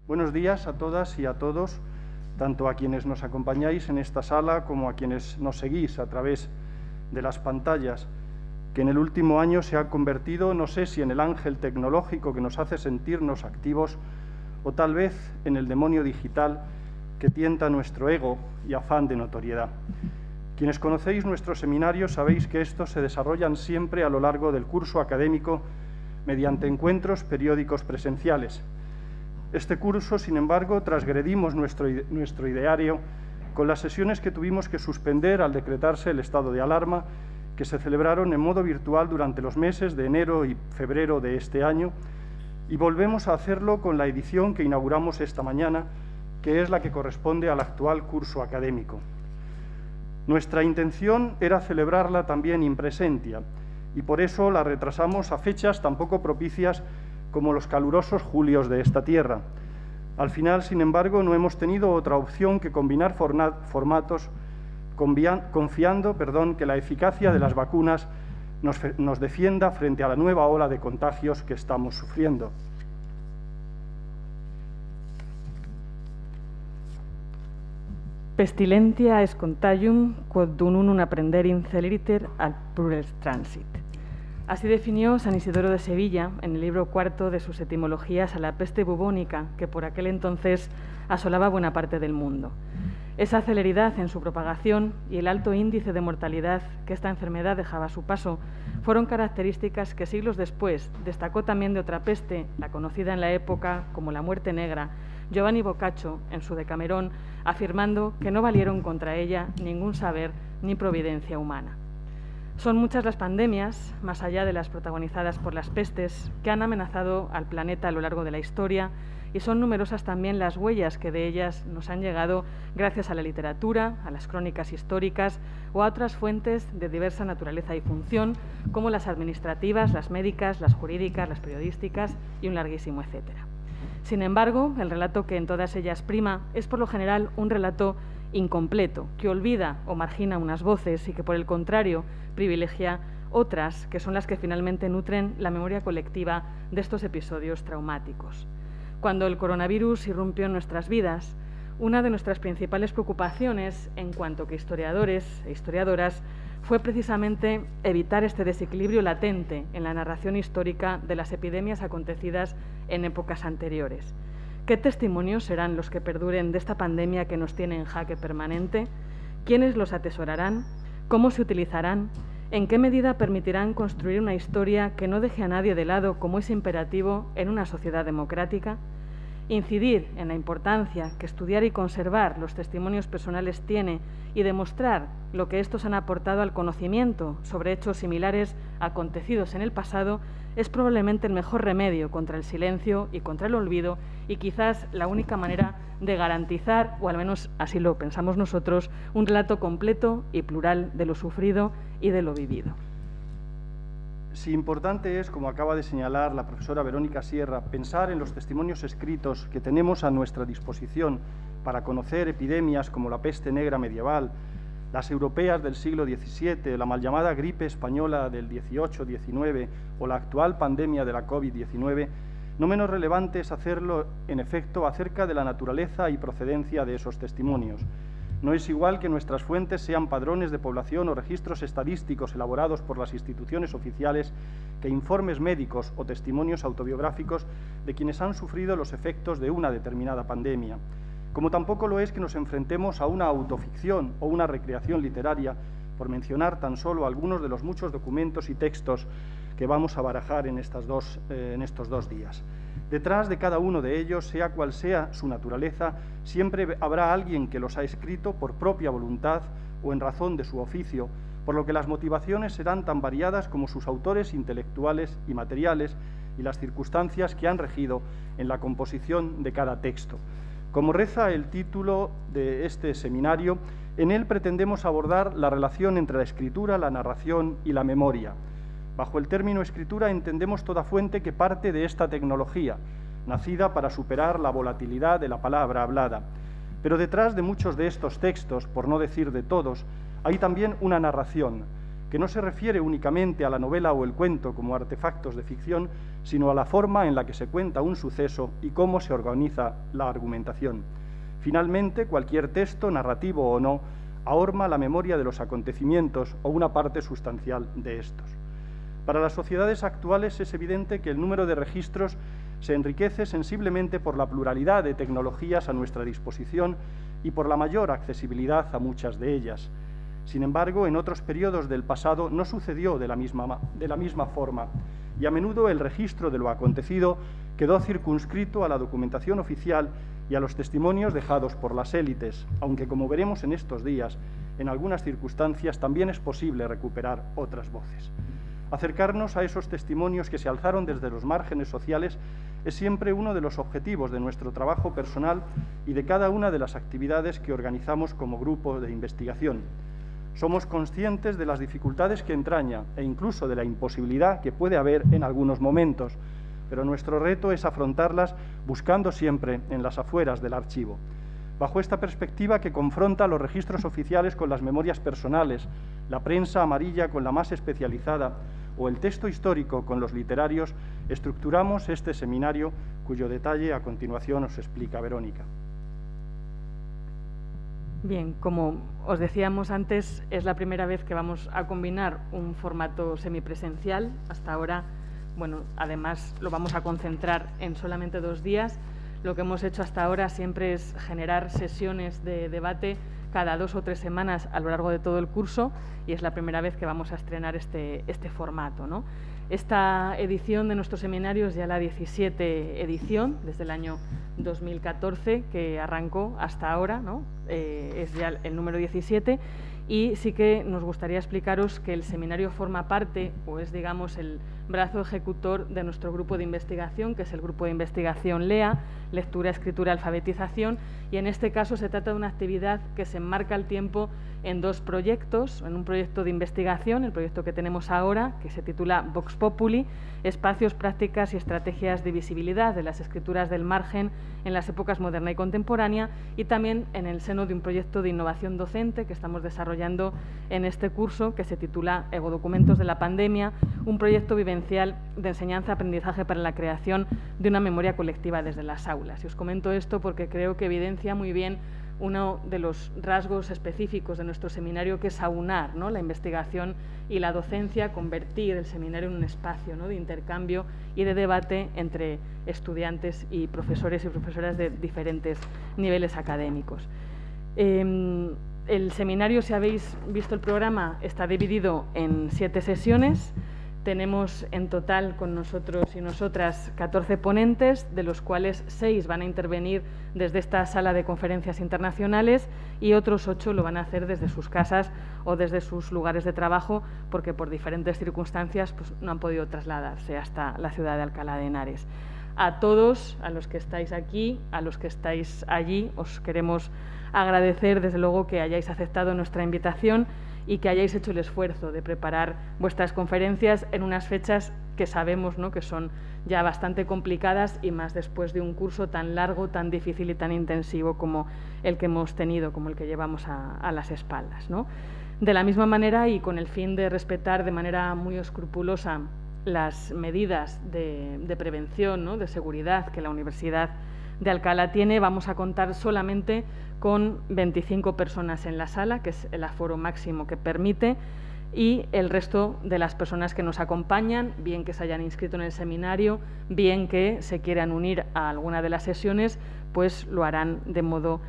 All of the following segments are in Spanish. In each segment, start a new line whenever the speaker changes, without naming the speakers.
Buenos días a todas y a todos, tanto a quienes nos acompañáis en esta sala como a quienes nos seguís a través de las pantallas, que en el último año se ha convertido, no sé si en el ángel tecnológico que nos hace sentirnos activos o tal vez en el demonio digital que tienta nuestro ego y afán de notoriedad. Quienes conocéis nuestros seminarios sabéis que estos se desarrollan siempre a lo largo del curso académico mediante encuentros periódicos presenciales. Este curso, sin embargo, transgredimos nuestro ideario con las sesiones que tuvimos que suspender al decretarse el estado de alarma, que se celebraron en modo virtual durante los meses de enero y febrero de este año, y volvemos a hacerlo con la edición que inauguramos esta mañana, que es la que corresponde al actual curso académico. Nuestra intención era celebrarla también in presentia, y por eso la retrasamos a fechas tan poco propicias como los calurosos julios de esta tierra. Al final, sin embargo, no hemos tenido otra opción que combinar formatos, confiando que la eficacia de las vacunas nos defienda frente a la nueva ola de contagios que estamos sufriendo.
Pestilentia es contagium, quod unum aprenderim celeriter al plures transit. Así definió San Isidoro de Sevilla en el libro cuarto de sus etimologías a la peste bubónica, que por aquel entonces asolaba buena parte del mundo. Esa celeridad en su propagación y el alto índice de mortalidad que esta enfermedad dejaba a su paso fueron características que siglos después destacó también de otra peste, la conocida en la época como la muerte negra, Giovanni Boccaccio en su Decamerón, afirmando que no valieron contra ella ningún saber ni providencia humana. Son muchas las pandemias, más allá de las protagonizadas por las pestes, que han amenazado al planeta a lo largo de la historia, y son numerosas también las huellas que de ellas nos han llegado gracias a la literatura, a las crónicas históricas o a otras fuentes de diversa naturaleza y función, como las administrativas, las médicas, las jurídicas, las periodísticas y un larguísimo etcétera. Sin embargo, el relato que en todas ellas prima es por lo general un relato incompleto, que olvida o margina unas voces y que, por el contrario, privilegia otras, que son las que finalmente nutren la memoria colectiva de estos episodios traumáticos. Cuando el coronavirus irrumpió en nuestras vidas, una de nuestras principales preocupaciones, en cuanto que historiadores e historiadoras, fue precisamente evitar este desequilibrio latente en la narración histórica de las epidemias acontecidas en épocas anteriores. ¿Qué testimonios serán los que perduren de esta pandemia que nos tiene en jaque permanente? ¿Quiénes los atesorarán? ¿Cómo se utilizarán? ¿En qué medida permitirán construir una historia que no deje a nadie de lado, como es imperativo en una sociedad democrática? Incidir en la importancia que estudiar y conservar los testimonios personales tiene y demostrar lo que estos han aportado al conocimiento sobre hechos similares acontecidos en el pasado es probablemente el mejor remedio contra el silencio y contra el olvido, y quizás la única manera de garantizar, o al menos así lo pensamos nosotros, un relato completo y plural de lo sufrido y de lo vivido.
Si importante es, como acaba de señalar la profesora Verónica Sierra, pensar en los testimonios escritos que tenemos a nuestra disposición para conocer epidemias como la peste negra medieval, las europeas del siglo XVII, la mal llamada gripe española del XVIII-XIX o la actual pandemia de la COVID-19, no menos relevante es hacerlo, en efecto, acerca de la naturaleza y procedencia de esos testimonios. No es igual que nuestras fuentes sean padrones de población o registros estadísticos elaborados por las instituciones oficiales que informes médicos o testimonios autobiográficos de quienes han sufrido los efectos de una determinada pandemia. Como tampoco lo es que nos enfrentemos a una autoficción o una recreación literaria, por mencionar tan solo algunos de los muchos documentos y textos que vamos a barajar en estos dos días. Detrás de cada uno de ellos, sea cual sea su naturaleza, siempre habrá alguien que los ha escrito por propia voluntad o en razón de su oficio, por lo que las motivaciones serán tan variadas como sus autores intelectuales y materiales y las circunstancias que han regido en la composición de cada texto. Como reza el título de este seminario, en él pretendemos abordar la relación entre la escritura, la narración y la memoria. Bajo el término escritura entendemos toda fuente que parte de esta tecnología, nacida para superar la volatilidad de la palabra hablada. Pero detrás de muchos de estos textos, por no decir de todos, hay también una narración, que no se refiere únicamente a la novela o el cuento como artefactos de ficción, sino a la forma en la que se cuenta un suceso y cómo se organiza la argumentación. Finalmente, cualquier texto, narrativo o no, ahorma la memoria de los acontecimientos o una parte sustancial de estos. Para las sociedades actuales es evidente que el número de registros se enriquece sensiblemente por la pluralidad de tecnologías a nuestra disposición y por la mayor accesibilidad a muchas de ellas. Sin embargo, en otros periodos del pasado no sucedió de la misma forma, y a menudo el registro de lo acontecido quedó circunscrito a la documentación oficial y a los testimonios dejados por las élites, aunque, como veremos en estos días, en algunas circunstancias también es posible recuperar otras voces. Acercarnos a esos testimonios que se alzaron desde los márgenes sociales es siempre uno de los objetivos de nuestro trabajo personal y de cada una de las actividades que organizamos como grupo de investigación. Somos conscientes de las dificultades que entraña e incluso de la imposibilidad que puede haber en algunos momentos, pero nuestro reto es afrontarlas buscando siempre en las afueras del archivo. Bajo esta perspectiva que confronta los registros oficiales con las memorias personales, la prensa amarilla con la más especializada o el texto histórico con los literarios, estructuramos este seminario cuyo detalle a continuación os explica Verónica.
Bien, como os decíamos antes, es la primera vez que vamos a combinar un formato semipresencial. Hasta ahora, bueno, además lo vamos a concentrar en solamente 2 días. Lo que hemos hecho hasta ahora siempre es generar sesiones de debate cada 2 o 3 semanas a lo largo de todo el curso, y es la primera vez que vamos a estrenar este formato, ¿no? Esta edición de nuestro seminario es ya la 17 edición, desde el año 2014 que arrancó hasta ahora, ¿no? Es ya el número 17, y sí que nos gustaría explicaros que el seminario forma parte, o es, digamos, el brazo ejecutor de nuestro grupo de investigación, que es el grupo de investigación LEA, Lectura, Escritura, Alfabetización, y en este caso se trata de una actividad que se enmarca el tiempo en 2 proyectos, en un proyecto de investigación, el proyecto que tenemos ahora, que se titula Vox Populi, Espacios, Prácticas y Estrategias de Visibilidad de las Escrituras del Margen en las épocas moderna y contemporánea, y también en el seno de un proyecto de innovación docente que estamos desarrollando en este curso, que se titula Egodocumentos de la Pandemia, un proyecto vivencial de enseñanza-aprendizaje para la creación de una memoria colectiva desde las aulas. Y os comento esto porque creo que evidencia muy bien uno de los rasgos específicos de nuestro seminario, que es aunar, ¿no?, la investigación y la docencia, convertir el seminario en un espacio, ¿no?, de intercambio y de debate entre estudiantes y profesores y profesoras de diferentes niveles académicos. El seminario, si habéis visto el programa, está dividido en 7 sesiones. Tenemos en total con nosotros y nosotras 14 ponentes, de los cuales 6 van a intervenir desde esta sala de conferencias internacionales y otros 8 lo van a hacer desde sus casas o desde sus lugares de trabajo, porque por diferentes circunstancias pues, no han podido trasladarse hasta la ciudad de Alcalá de Henares. A todos, a los que estáis aquí, a los que estáis allí, os queremos agradecer desde luego que hayáis aceptado nuestra invitación y que hayáis hecho el esfuerzo de preparar vuestras conferencias en unas fechas que sabemos, ¿no?, que son ya bastante complicadas, y más después de un curso tan largo, tan difícil y tan intensivo como el que hemos tenido, como el que llevamos a las espaldas, ¿no? De la misma manera, y con el fin de respetar de manera muy escrupulosa las medidas de prevención, ¿no?, de seguridad que la Universidad de Alcalá tiene, vamos a contar solamente con 25 personas en la sala, que es el aforo máximo que permite, y el resto de las personas que nos acompañan, bien que se hayan inscrito en el seminario, bien que se quieran unir a alguna de las sesiones, pues lo harán de modo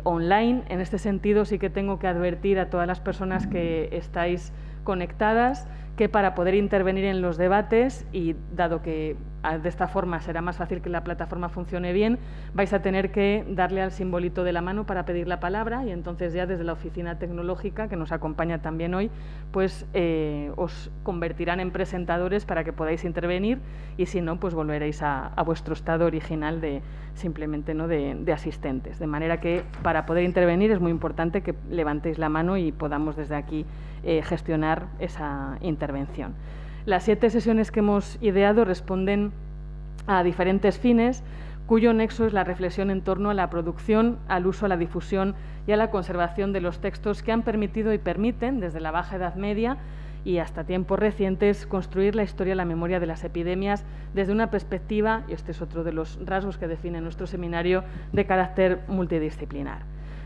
online. En este sentido, sí que tengo que advertir a todas las personas que estáis conectadas que para poder intervenir en los debates, y dado que de esta forma será más fácil que la plataforma funcione bien, vais a tener que darle al simbolito de la mano para pedir la palabra, y entonces ya desde la oficina tecnológica, que nos acompaña también hoy, pues os convertirán en presentadores para que podáis intervenir, y si no, pues volveréis a vuestro estado original de simplemente, ¿no?, de asistentes. De manera que para poder intervenir es muy importante que levantéis la mano y podamos desde aquí gestionar esa intervención. Las 7 sesiones que hemos ideado responden a diferentes fines, cuyo nexo es la reflexión en torno a la producción, al uso, a la difusión y a la conservación de los textos que han permitido y permiten, desde la Baja Edad Media y hasta tiempos recientes construir la historia y la memoria de las epidemias desde una perspectiva, y este es otro de los rasgos que define nuestro seminario, de carácter multidisciplinar.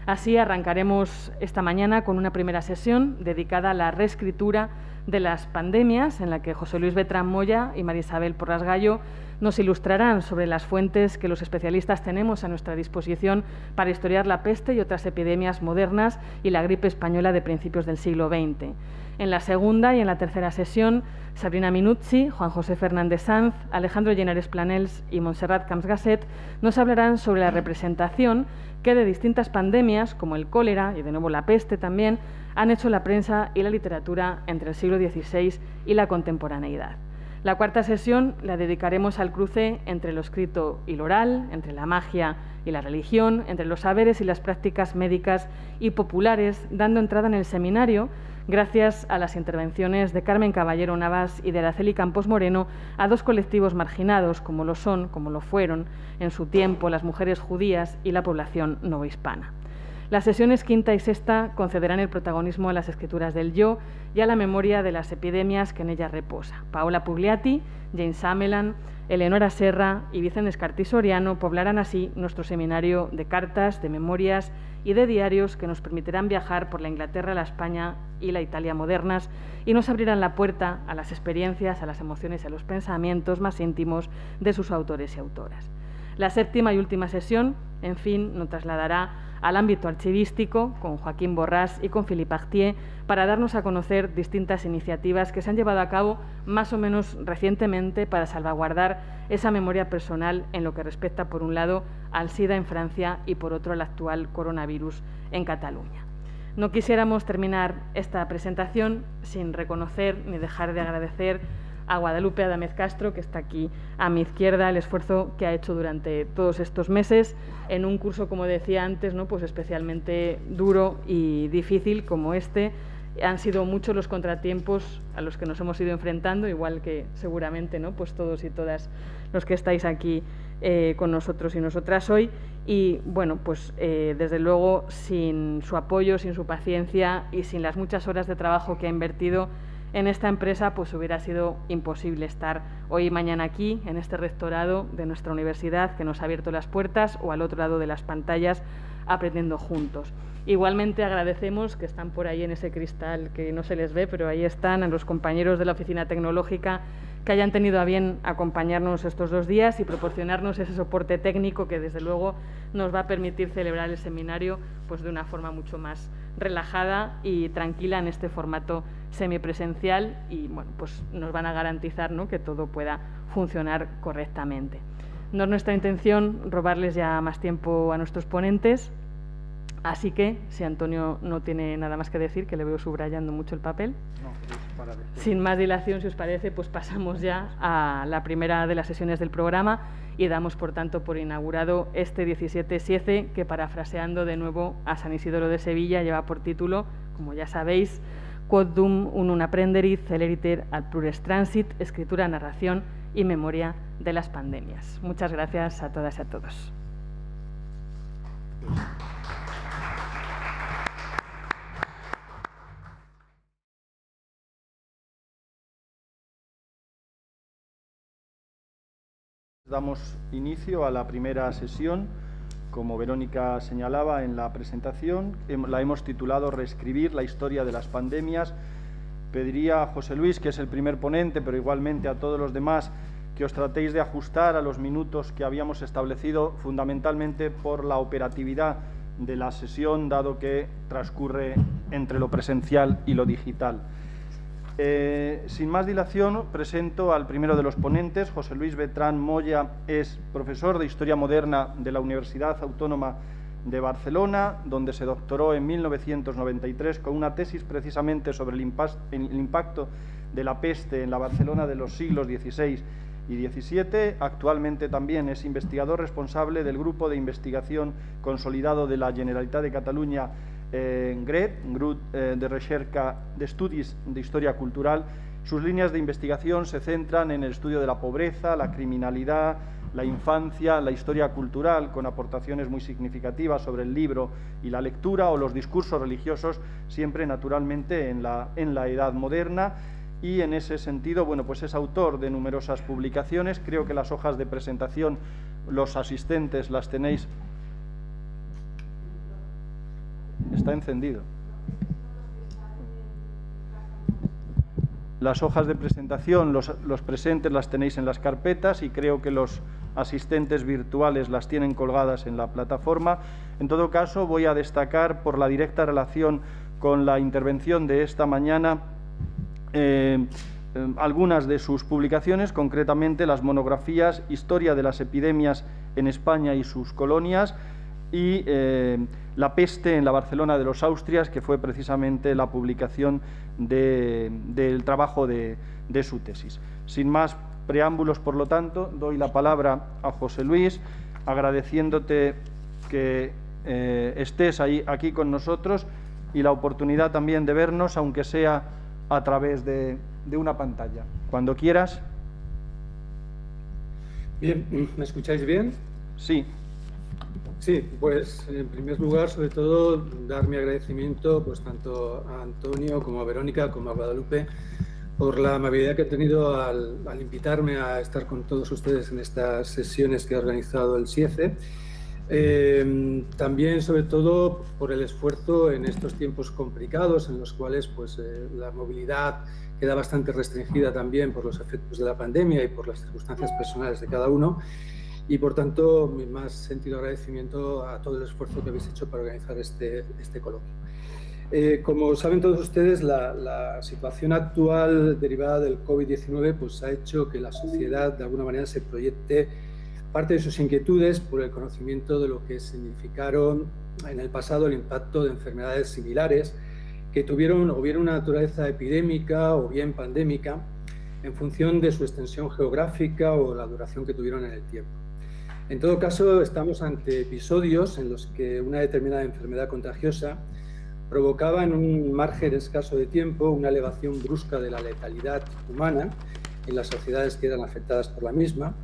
Así arrancaremos esta mañana con una primera sesión dedicada a la reescritura de las pandemias, en la que José Luis Beltrán Moya y María Isabel Porras Gallo nos ilustrarán sobre las fuentes que los especialistas tenemos a nuestra disposición para historiar la peste y otras epidemias modernas y la gripe española de principios del siglo XX. En la segunda y en la tercera sesión, Sabrina Minuzzi, Juan José Fernández Sanz, Alejandro Llenares Planels y Montserrat Camps Gasset nos hablarán sobre la representación que de distintas pandemias, como el cólera y de nuevo la peste también, han hecho la prensa y la literatura entre el siglo XVI y la contemporaneidad. La cuarta sesión la dedicaremos al cruce entre lo escrito y lo oral, entre la magia y la religión, entre los saberes y las prácticas médicas y populares, dando entrada en el seminario, gracias a las intervenciones de Carmen Caballero Navas y de Araceli Campos Moreno, a dos colectivos marginados, como lo fueron en su tiempo las mujeres judías y la población novohispana. Las sesiones quinta y sexta concederán el protagonismo a las escrituras del yo y a la memoria de las epidemias que en ellas reposa. Paola Pugliati, James Ameland, Eleonora Serra y Vicente Escartí Soriano poblarán así nuestro seminario de cartas, de memorias y de diarios que nos permitirán viajar por la Inglaterra, la España y la Italia modernas y nos abrirán la puerta a las experiencias, a las emociones y a los pensamientos más íntimos de sus autores y autoras. La séptima y última sesión, en fin, nos trasladará al ámbito archivístico con Joaquín Borrás y con Philippe Artier para darnos a conocer distintas iniciativas que se han llevado a cabo más o menos recientemente para salvaguardar esa memoria personal en lo que respecta, por un lado, al SIDA en Francia y, por otro, al actual coronavirus en Cataluña. No quisiéramos terminar esta presentación sin reconocer ni dejar de agradecer a Guadalupe Adamez Castro, que está aquí a mi izquierda, el esfuerzo que ha hecho durante todos estos meses en un curso, como decía antes, ¿no? Pues especialmente duro y difícil como este. Han sido muchos los contratiempos a los que nos hemos ido enfrentando, igual que seguramente, ¿no? Pues todos y todas los que estáis aquí con nosotros y nosotras hoy. Y bueno, pues desde luego sin su apoyo, sin su paciencia y sin las muchas horas de trabajo que ha invertido en esta empresa, pues hubiera sido imposible estar hoy y mañana aquí, en este rectorado de nuestra universidad, que nos ha abierto las puertas, o al otro lado de las pantallas, aprendiendo juntos. Igualmente agradecemos, que están por ahí en ese cristal que no se les ve, pero ahí están, a los compañeros de la Oficina Tecnológica que hayan tenido a bien acompañarnos estos 2 días y proporcionarnos ese soporte técnico que desde luego nos va a permitir celebrar el seminario pues de una forma mucho más relajada y tranquila en este formato semipresencial y bueno, pues nos van a garantizar, ¿no?, que todo pueda funcionar correctamente. No es nuestra intención robarles ya más tiempo a nuestros ponentes, así que, si Antonio no tiene nada más que decir, que le veo subrayando mucho el papel, sin más dilación, si os parece, pues pasamos ya a la primera de las sesiones del programa y damos, por tanto, por inaugurado este 17-7, que, parafraseando de nuevo a San Isidoro de Sevilla, lleva por título, como ya sabéis, Quod dum unum aprenderit celeriter ad plures transit, escritura, narración y memoria de las pandemias. Muchas gracias a todas y a todos.
Damos inicio a la primera sesión. Como Verónica señalaba en la presentación, la hemos titulado Reescribir la historia de las pandemias. Pediría a José Luis, que es el primer ponente, pero igualmente a todos los demás, que os tratéis de ajustar a los minutos que habíamos establecido, fundamentalmente por la operatividad de la sesión, dado que transcurre entre lo presencial y lo digital. Sin más dilación, presento al primero de los ponentes. José Luis Beltrán Moya es profesor de Historia Moderna de la Universidad Autónoma de Barcelona, donde se doctoró en 1993 con una tesis precisamente sobre el impacto de la peste en la Barcelona de los siglos XVI y XVII. Actualmente también es investigador responsable del Grupo de Investigación Consolidado de la Generalitat de Catalunya, GRET, Grup de Recerca de Estudis de Historia Cultural. Sus líneas de investigación se centran en el estudio de la pobreza, la criminalidad, la infancia, la historia cultural, con aportaciones muy significativas sobre el libro y la lectura, o los discursos religiosos, siempre naturalmente en la Edad Moderna. Y en ese sentido, bueno, pues es autor de numerosas publicaciones. Creo que las hojas de presentación, los asistentes las tenéis. Está encendido. Las hojas de presentación, los presentes las tenéis en las carpetas, y creo que los asistentes virtuales las tienen colgadas en la plataforma. En todo caso, voy a destacar, por la directa relación con la intervención de esta mañana, algunas de sus publicaciones, concretamente las monografías Historia de las epidemias en España y sus colonias, y La peste en la Barcelona de los Austrias, que fue precisamente la publicación del trabajo de su tesis. Sin más preámbulos, por lo tanto, doy la palabra a José Luis, agradeciéndote que estés aquí con nosotros y la oportunidad también de vernos, aunque sea a través de una pantalla. Cuando quieras.
Bien, ¿me escucháis bien?
Sí.
Sí, pues en primer lugar, sobre todo, dar mi agradecimiento pues tanto a Antonio como a Verónica como a Guadalupe por la amabilidad que ha tenido al invitarme a estar con todos ustedes en estas sesiones que ha organizado el SIECE. También, sobre todo, por el esfuerzo en estos tiempos complicados en los cuales pues, la movilidad queda bastante restringida también por los efectos de la pandemia y por las circunstancias personales de cada uno. Y, por tanto, mi más sentido agradecimiento a todo el esfuerzo que habéis hecho para organizar este coloquio. Como saben todos ustedes, la situación actual derivada del COVID-19 pues, ha hecho que la sociedad, de alguna manera, se proyecte parte de sus inquietudes por el conocimiento de lo que significaron en el pasado el impacto de enfermedades similares que tuvieron o bien una naturaleza epidémica o bien pandémica en función de su extensión geográfica o la duración que tuvieron en el tiempo. En todo caso, estamos ante episodios en los que una determinada enfermedad contagiosa provocaba en un margen escaso de tiempo una elevación brusca de la letalidad humana en las sociedades que eran afectadas por la misma,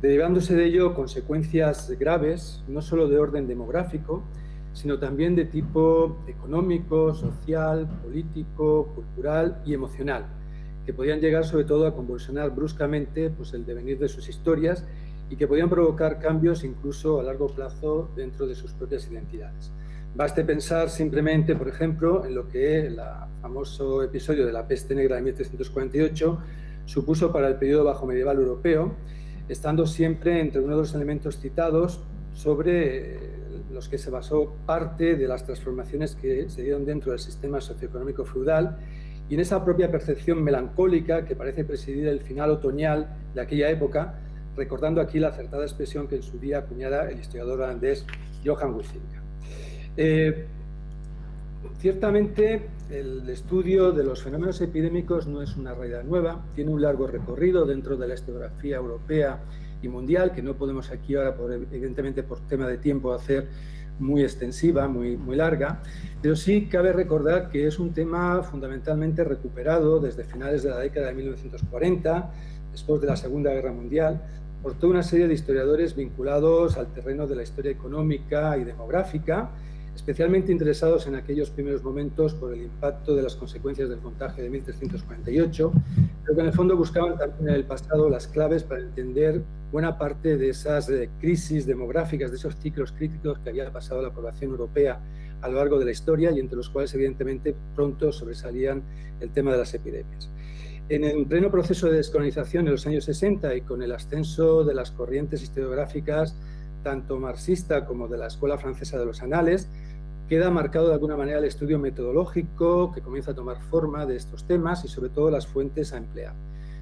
derivándose de ello consecuencias graves, no solo de orden demográfico, sino también de tipo económico, social, político, cultural y emocional, que podían llegar sobre todo a convulsionar bruscamente pues, el devenir de sus historias y que podían provocar cambios incluso a largo plazo dentro de sus propias identidades. Baste pensar simplemente, por ejemplo, en lo que el famoso episodio de la peste negra de 1348 supuso para el periodo bajomedieval europeo, estando siempre entre uno de los elementos citados sobre los que se basó parte de las transformaciones que se dieron dentro del sistema socioeconómico feudal y en esa propia percepción melancólica que parece presidir el final otoñal de aquella época, recordando aquí la acertada expresión que en su día acuñara el historiador holandés Johan Huizinga. Ciertamente, el estudio de los fenómenos epidémicos no es una realidad nueva, tiene un largo recorrido dentro de la historiografía europea y mundial, que no podemos aquí ahora, evidentemente por tema de tiempo, hacer muy extensiva, muy larga, pero sí cabe recordar que es un tema fundamentalmente recuperado desde finales de la década de 1940, después de la Segunda Guerra Mundial, por toda una serie de historiadores vinculados al terreno de la historia económica y demográfica, especialmente interesados en aquellos primeros momentos por el impacto de las consecuencias del contagio de 1348, pero que en el fondo buscaban también en el pasado las claves para entender buena parte de esas crisis demográficas, de esos ciclos críticos que había pasado la población europea a lo largo de la historia y entre los cuales evidentemente pronto sobresalían el tema de las epidemias. En el pleno proceso de descolonización en los años 60 y con el ascenso de las corrientes historiográficas tanto marxista como de la Escuela Francesa de los Anales, queda marcado de alguna manera el estudio metodológico que comienza a tomar forma de estos temas y sobre todo las fuentes a emplear.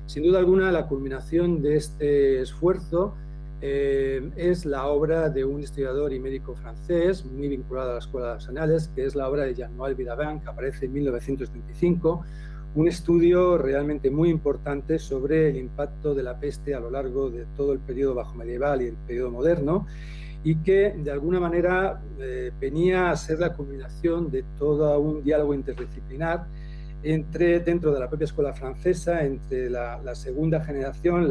Sin duda alguna, la culminación de este esfuerzo es la obra de un historiador y médico francés muy vinculado a la Escuela de los Anales, que es la obra de Jean-Noël Viravent, que aparece en 1935, un estudio realmente muy importante sobre el impacto de la peste a lo largo de todo el periodo bajomedieval y el periodo moderno, y que de alguna manera venía a ser la culminación de todo un diálogo interdisciplinar dentro de la propia escuela francesa, entre la segunda generación,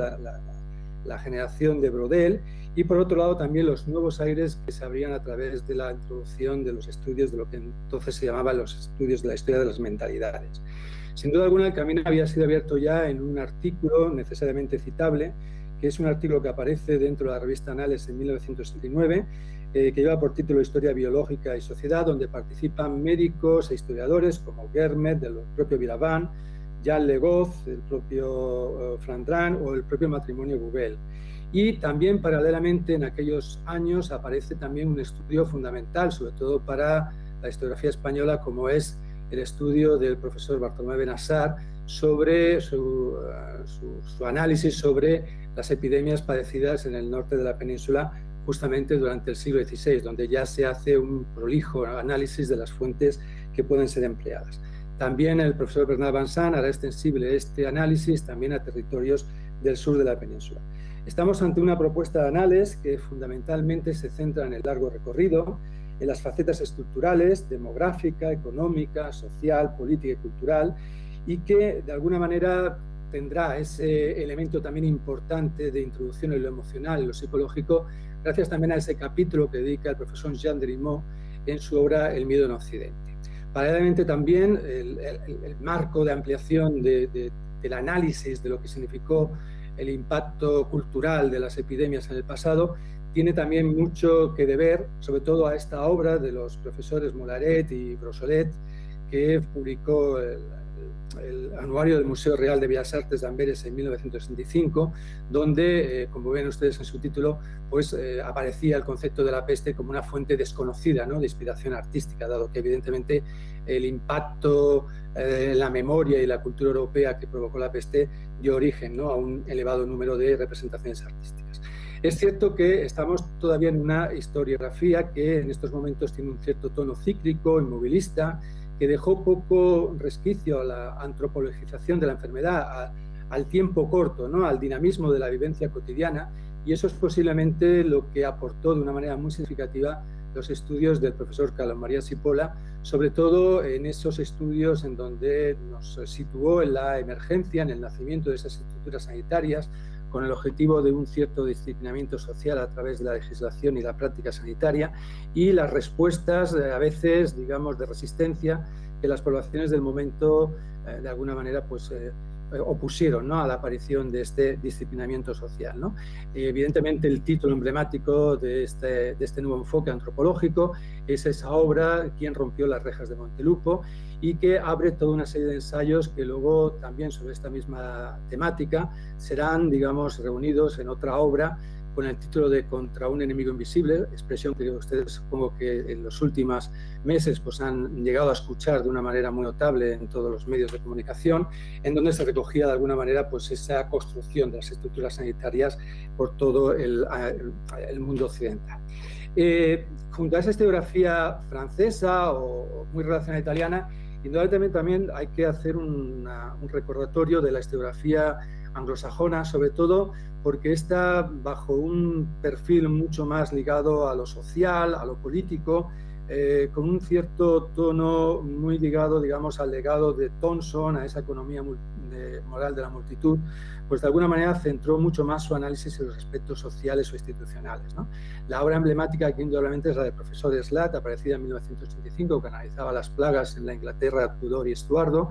la generación de Brodel, y por otro lado también los nuevos aires que se abrían a través de la introducción de los estudios de lo que entonces se llamaban los estudios de la historia de las mentalidades. Sin duda alguna el camino había sido abierto ya en un artículo necesariamente citable, que es un artículo que aparece dentro de la revista Annales en 1969, que lleva por título Historia Biológica y Sociedad, donde participan médicos e historiadores como Guermet, del propio Viravant, Jean Legoz, el propio Flandrin o el propio matrimonio Bouvel. Y también paralelamente en aquellos años aparece también un estudio fundamental, sobre todo para la historiografía española, como es el estudio del profesor Bartolomé Benassar sobre su análisis sobre las epidemias padecidas en el norte de la península justamente durante el siglo XVI, donde ya se hace un prolijo análisis de las fuentes que pueden ser empleadas. También el profesor Bernard Vincent hará extensible este análisis también a territorios del sur de la península. Estamos ante una propuesta de Annales que fundamentalmente se centra en el largo recorrido, en las facetas estructurales, demográfica, económica, social, política y cultural, y que de alguna manera tendrá ese elemento también importante de introducción en lo emocional y lo psicológico, gracias también a ese capítulo que dedica el profesor Jean Derimaux en su obra El miedo en Occidente. Paralelamente también el marco de ampliación del análisis de lo que significó el impacto cultural de las epidemias en el pasado tiene también mucho que deber, sobre todo a esta obra de los profesores Molaret y Brossolet, que publicó el Anuario del Museo Real de Bellas Artes de Amberes en 1965, donde, como ven ustedes en su título, pues aparecía el concepto de la peste como una fuente desconocida, ¿no?, de inspiración artística, dado que evidentemente el impacto en la memoria y la cultura europea que provocó la peste dio origen, ¿no?, a un elevado número de representaciones artísticas. Es cierto que estamos todavía en una historiografía que en estos momentos tiene un cierto tono cíclico, inmovilista, que dejó poco resquicio a la antropologización de la enfermedad, al tiempo corto, ¿no?, al dinamismo de la vivencia cotidiana, y eso es posiblemente lo que aportó de una manera muy significativa los estudios del profesor Carlos María Cipolla, sobre todo en esos estudios en donde nos situó en la emergencia, en el nacimiento de esas estructuras sanitarias, con el objetivo de un cierto disciplinamiento social a través de la legislación y la práctica sanitaria, y las respuestas a veces, digamos, de resistencia que las poblaciones del momento de alguna manera pues opusieron, ¿no?, a la aparición de este disciplinamiento social, ¿no? Evidentemente el título emblemático de este nuevo enfoque antropológico es esa obra Quién rompió las rejas de Montelupo, y que abre toda una serie de ensayos que luego también sobre esta misma temática serán, digamos, reunidos en otra obra con el título de Contra un enemigo invisible, expresión que ustedes supongo que en los últimos meses pues han llegado a escuchar de una manera muy notable en todos los medios de comunicación, en donde se recogía de alguna manera pues esa construcción de las estructuras sanitarias por todo el mundo occidental. Junto a esa historiografía francesa o muy relacionada a italiana, indudablemente también hay que hacer un recordatorio de la historiografía anglosajona, sobre todo porque está bajo un perfil mucho más ligado a lo social, a lo político, con un cierto tono muy ligado, digamos, al legado de Thomson, a esa economía moral de la multitud, pues de alguna manera centró mucho más su análisis en los aspectos sociales o institucionales, ¿no? La obra emblemática aquí indudablemente es la del profesor Slatt, aparecida en 1985, que analizaba las plagas en la Inglaterra Tudor y Estuardo,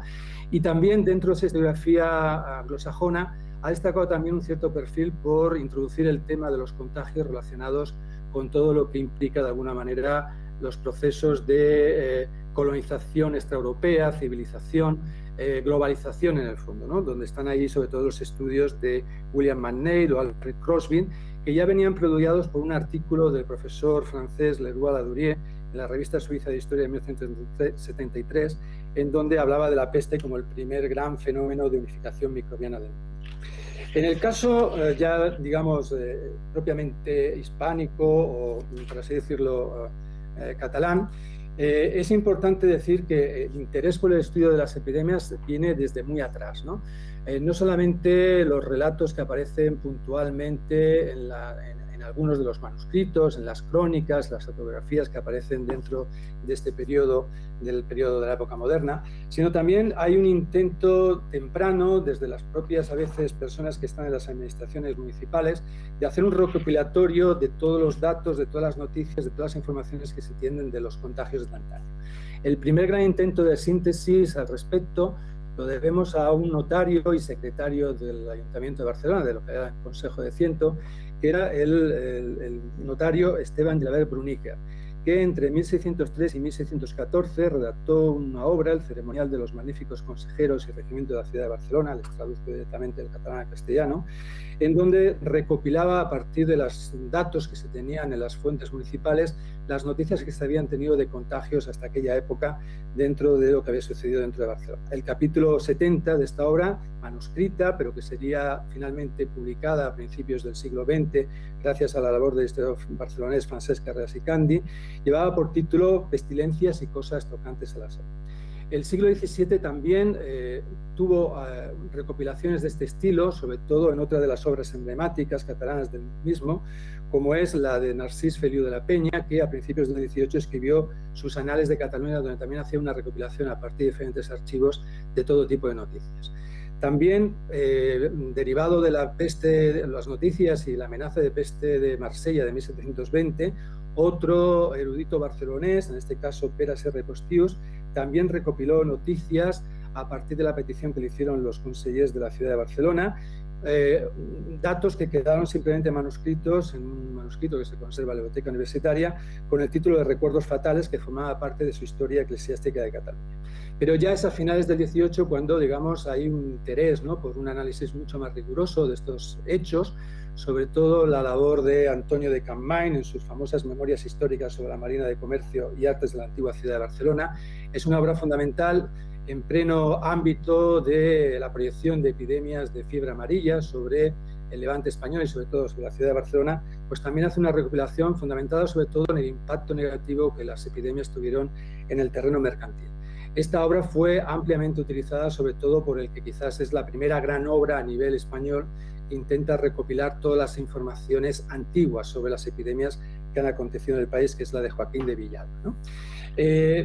y también dentro de esa historiografía anglosajona ha destacado también un cierto perfil por introducir el tema de los contagios relacionados con todo lo que implica de alguna manera los procesos de colonización extraeuropea, civilización, globalización en el fondo, ¿no?, donde están ahí sobre todo los estudios de William McNeill o Alfred Crosby, que ya venían prodigados por un artículo del profesor francés Leroy Ladurie en la revista suiza de Historia de 1973, en donde hablaba de la peste como el primer gran fenómeno de unificación microbiana del mundo. En el caso ya, digamos, propiamente hispánico o, por así decirlo, catalán, es importante decir que el interés por el estudio de las epidemias viene desde muy atrás, ¿no? No solamente los relatos que aparecen puntualmente en en algunos de los manuscritos, en las crónicas, las fotografías que aparecen dentro de este periodo, del periodo de la época moderna, sino también hay un intento temprano, desde las propias, a veces, personas que están en las administraciones municipales, de hacer un recopilatorio de todos los datos, de todas las noticias, de todas las informaciones que se tienen de los contagios de antaño. El primer gran intento de síntesis al respecto lo debemos a un notario y secretario del Ayuntamiento de Barcelona, de lo que era el Consejo de Ciento, que era el notario Esteban Gelabert Bruniquer, que entre 1603 y 1614 redactó una obra, El ceremonial de los magníficos consejeros y regimiento de la ciudad de Barcelona, les traduzco directamente del catalán al castellano, en donde recopilaba a partir de los datos que se tenían en las fuentes municipales las noticias que se habían tenido de contagios hasta aquella época dentro de lo que había sucedido dentro de Barcelona. El capítulo 70 de esta obra, manuscrita, pero que sería finalmente publicada a principios del siglo XX, gracias a la labor del historiador barcelonés Francesc Carreras i Candi, llevaba por título Pestilencias y cosas tocantes a la salud. El siglo XVII también tuvo recopilaciones de este estilo, sobre todo en otra de las obras emblemáticas catalanas del mismo, como es la de Narcís Feliu de la Peña, que a principios del XVIII escribió sus Anales de Cataluña, donde también hacía una recopilación a partir de diferentes archivos de todo tipo de noticias. También, derivado de la peste, las noticias y la amenaza de peste de Marsella de 1720, otro erudito barcelonés, en este caso Peras R. Postius, también recopiló noticias a partir de la petición que le hicieron los consellers de la ciudad de Barcelona, datos que quedaron simplemente manuscritos en un manuscrito que se conserva en la Biblioteca Universitaria con el título de Recuerdos Fatales, que formaba parte de su historia eclesiástica de Cataluña. Pero ya es a finales del XVIII cuando, digamos, hay un interés, ¿no?, por un análisis mucho más riguroso de estos hechos, sobre todo la labor de Antonio de Capmany en sus famosas memorias históricas sobre la Marina de Comercio y Artes de la antigua ciudad de Barcelona. Es una obra fundamental en pleno ámbito de la proyección de epidemias de fiebre amarilla sobre el levante español y sobre todo sobre la ciudad de Barcelona, pues también hace una recopilación fundamentada sobre todo en el impacto negativo que las epidemias tuvieron en el terreno mercantil. Esta obra fue ampliamente utilizada sobre todo por el que quizás es la primera gran obra a nivel español que intenta recopilar todas las informaciones antiguas sobre las epidemias que han acontecido en el país, que es la de Joaquín de Villalba, ¿no?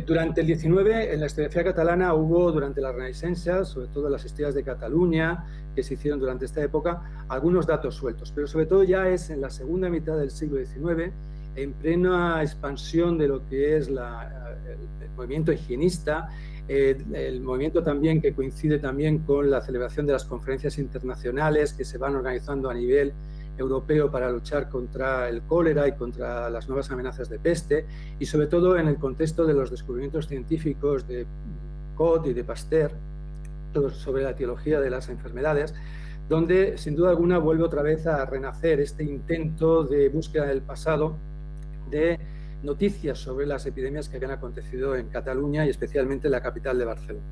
Durante el XIX, en la historiografía catalana hubo, durante la Renaissance, sobre todo en las historias de Cataluña, que se hicieron durante esta época, algunos datos sueltos, pero sobre todo ya es en la segunda mitad del siglo XIX, en plena expansión de lo que es el movimiento higienista, el movimiento también que coincide también con la celebración de las conferencias internacionales que se van organizando a nivel europeo para luchar contra el cólera y contra las nuevas amenazas de peste, y sobre todo en el contexto de los descubrimientos científicos de Koch y de Pasteur sobre la etiología de las enfermedades, donde sin duda alguna vuelve otra vez a renacer este intento de búsqueda del pasado, de noticias sobre las epidemias que habían acontecido en Cataluña y especialmente en la capital de Barcelona.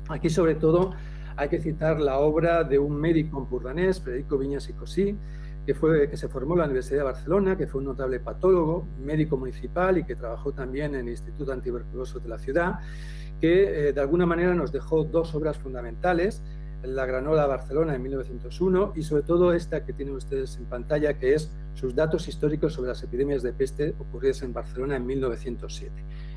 Aquí sobre todo hay que citar la obra de un médico empordanés, Federico Viñas y Cosí, que se formó en la Universidad de Barcelona, que fue un notable patólogo, médico municipal y que trabajó también en el Instituto Antituberculoso de la ciudad, que de alguna manera nos dejó dos obras fundamentales, La Granola Barcelona en 1901 y sobre todo esta que tienen ustedes en pantalla, que es sus datos históricos sobre las epidemias de peste ocurridas en Barcelona en 1907.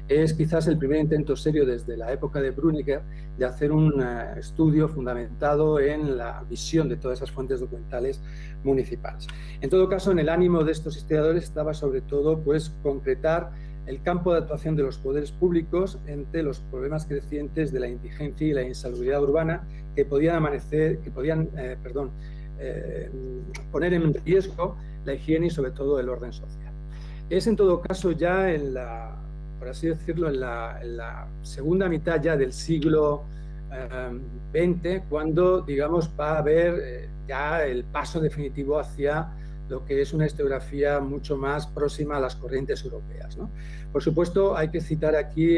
Es quizás el primer intento serio desde la época de Bruniquer de hacer un estudio fundamentado en la visión de todas esas fuentes documentales municipales. En todo caso, en el ánimo de estos historiadores estaba sobre todo pues concretar el campo de actuación de los poderes públicos entre los problemas crecientes de la indigencia y la insalubridad urbana que podían poner en riesgo la higiene y sobre todo el orden social. Es en todo caso ya en la, por así decirlo, en la segunda mitad ya del siglo XX cuando, digamos, va a haber ya el paso definitivo hacia lo que es una historiografía mucho más próxima a las corrientes europeas, ¿no? Por supuesto, hay que citar aquí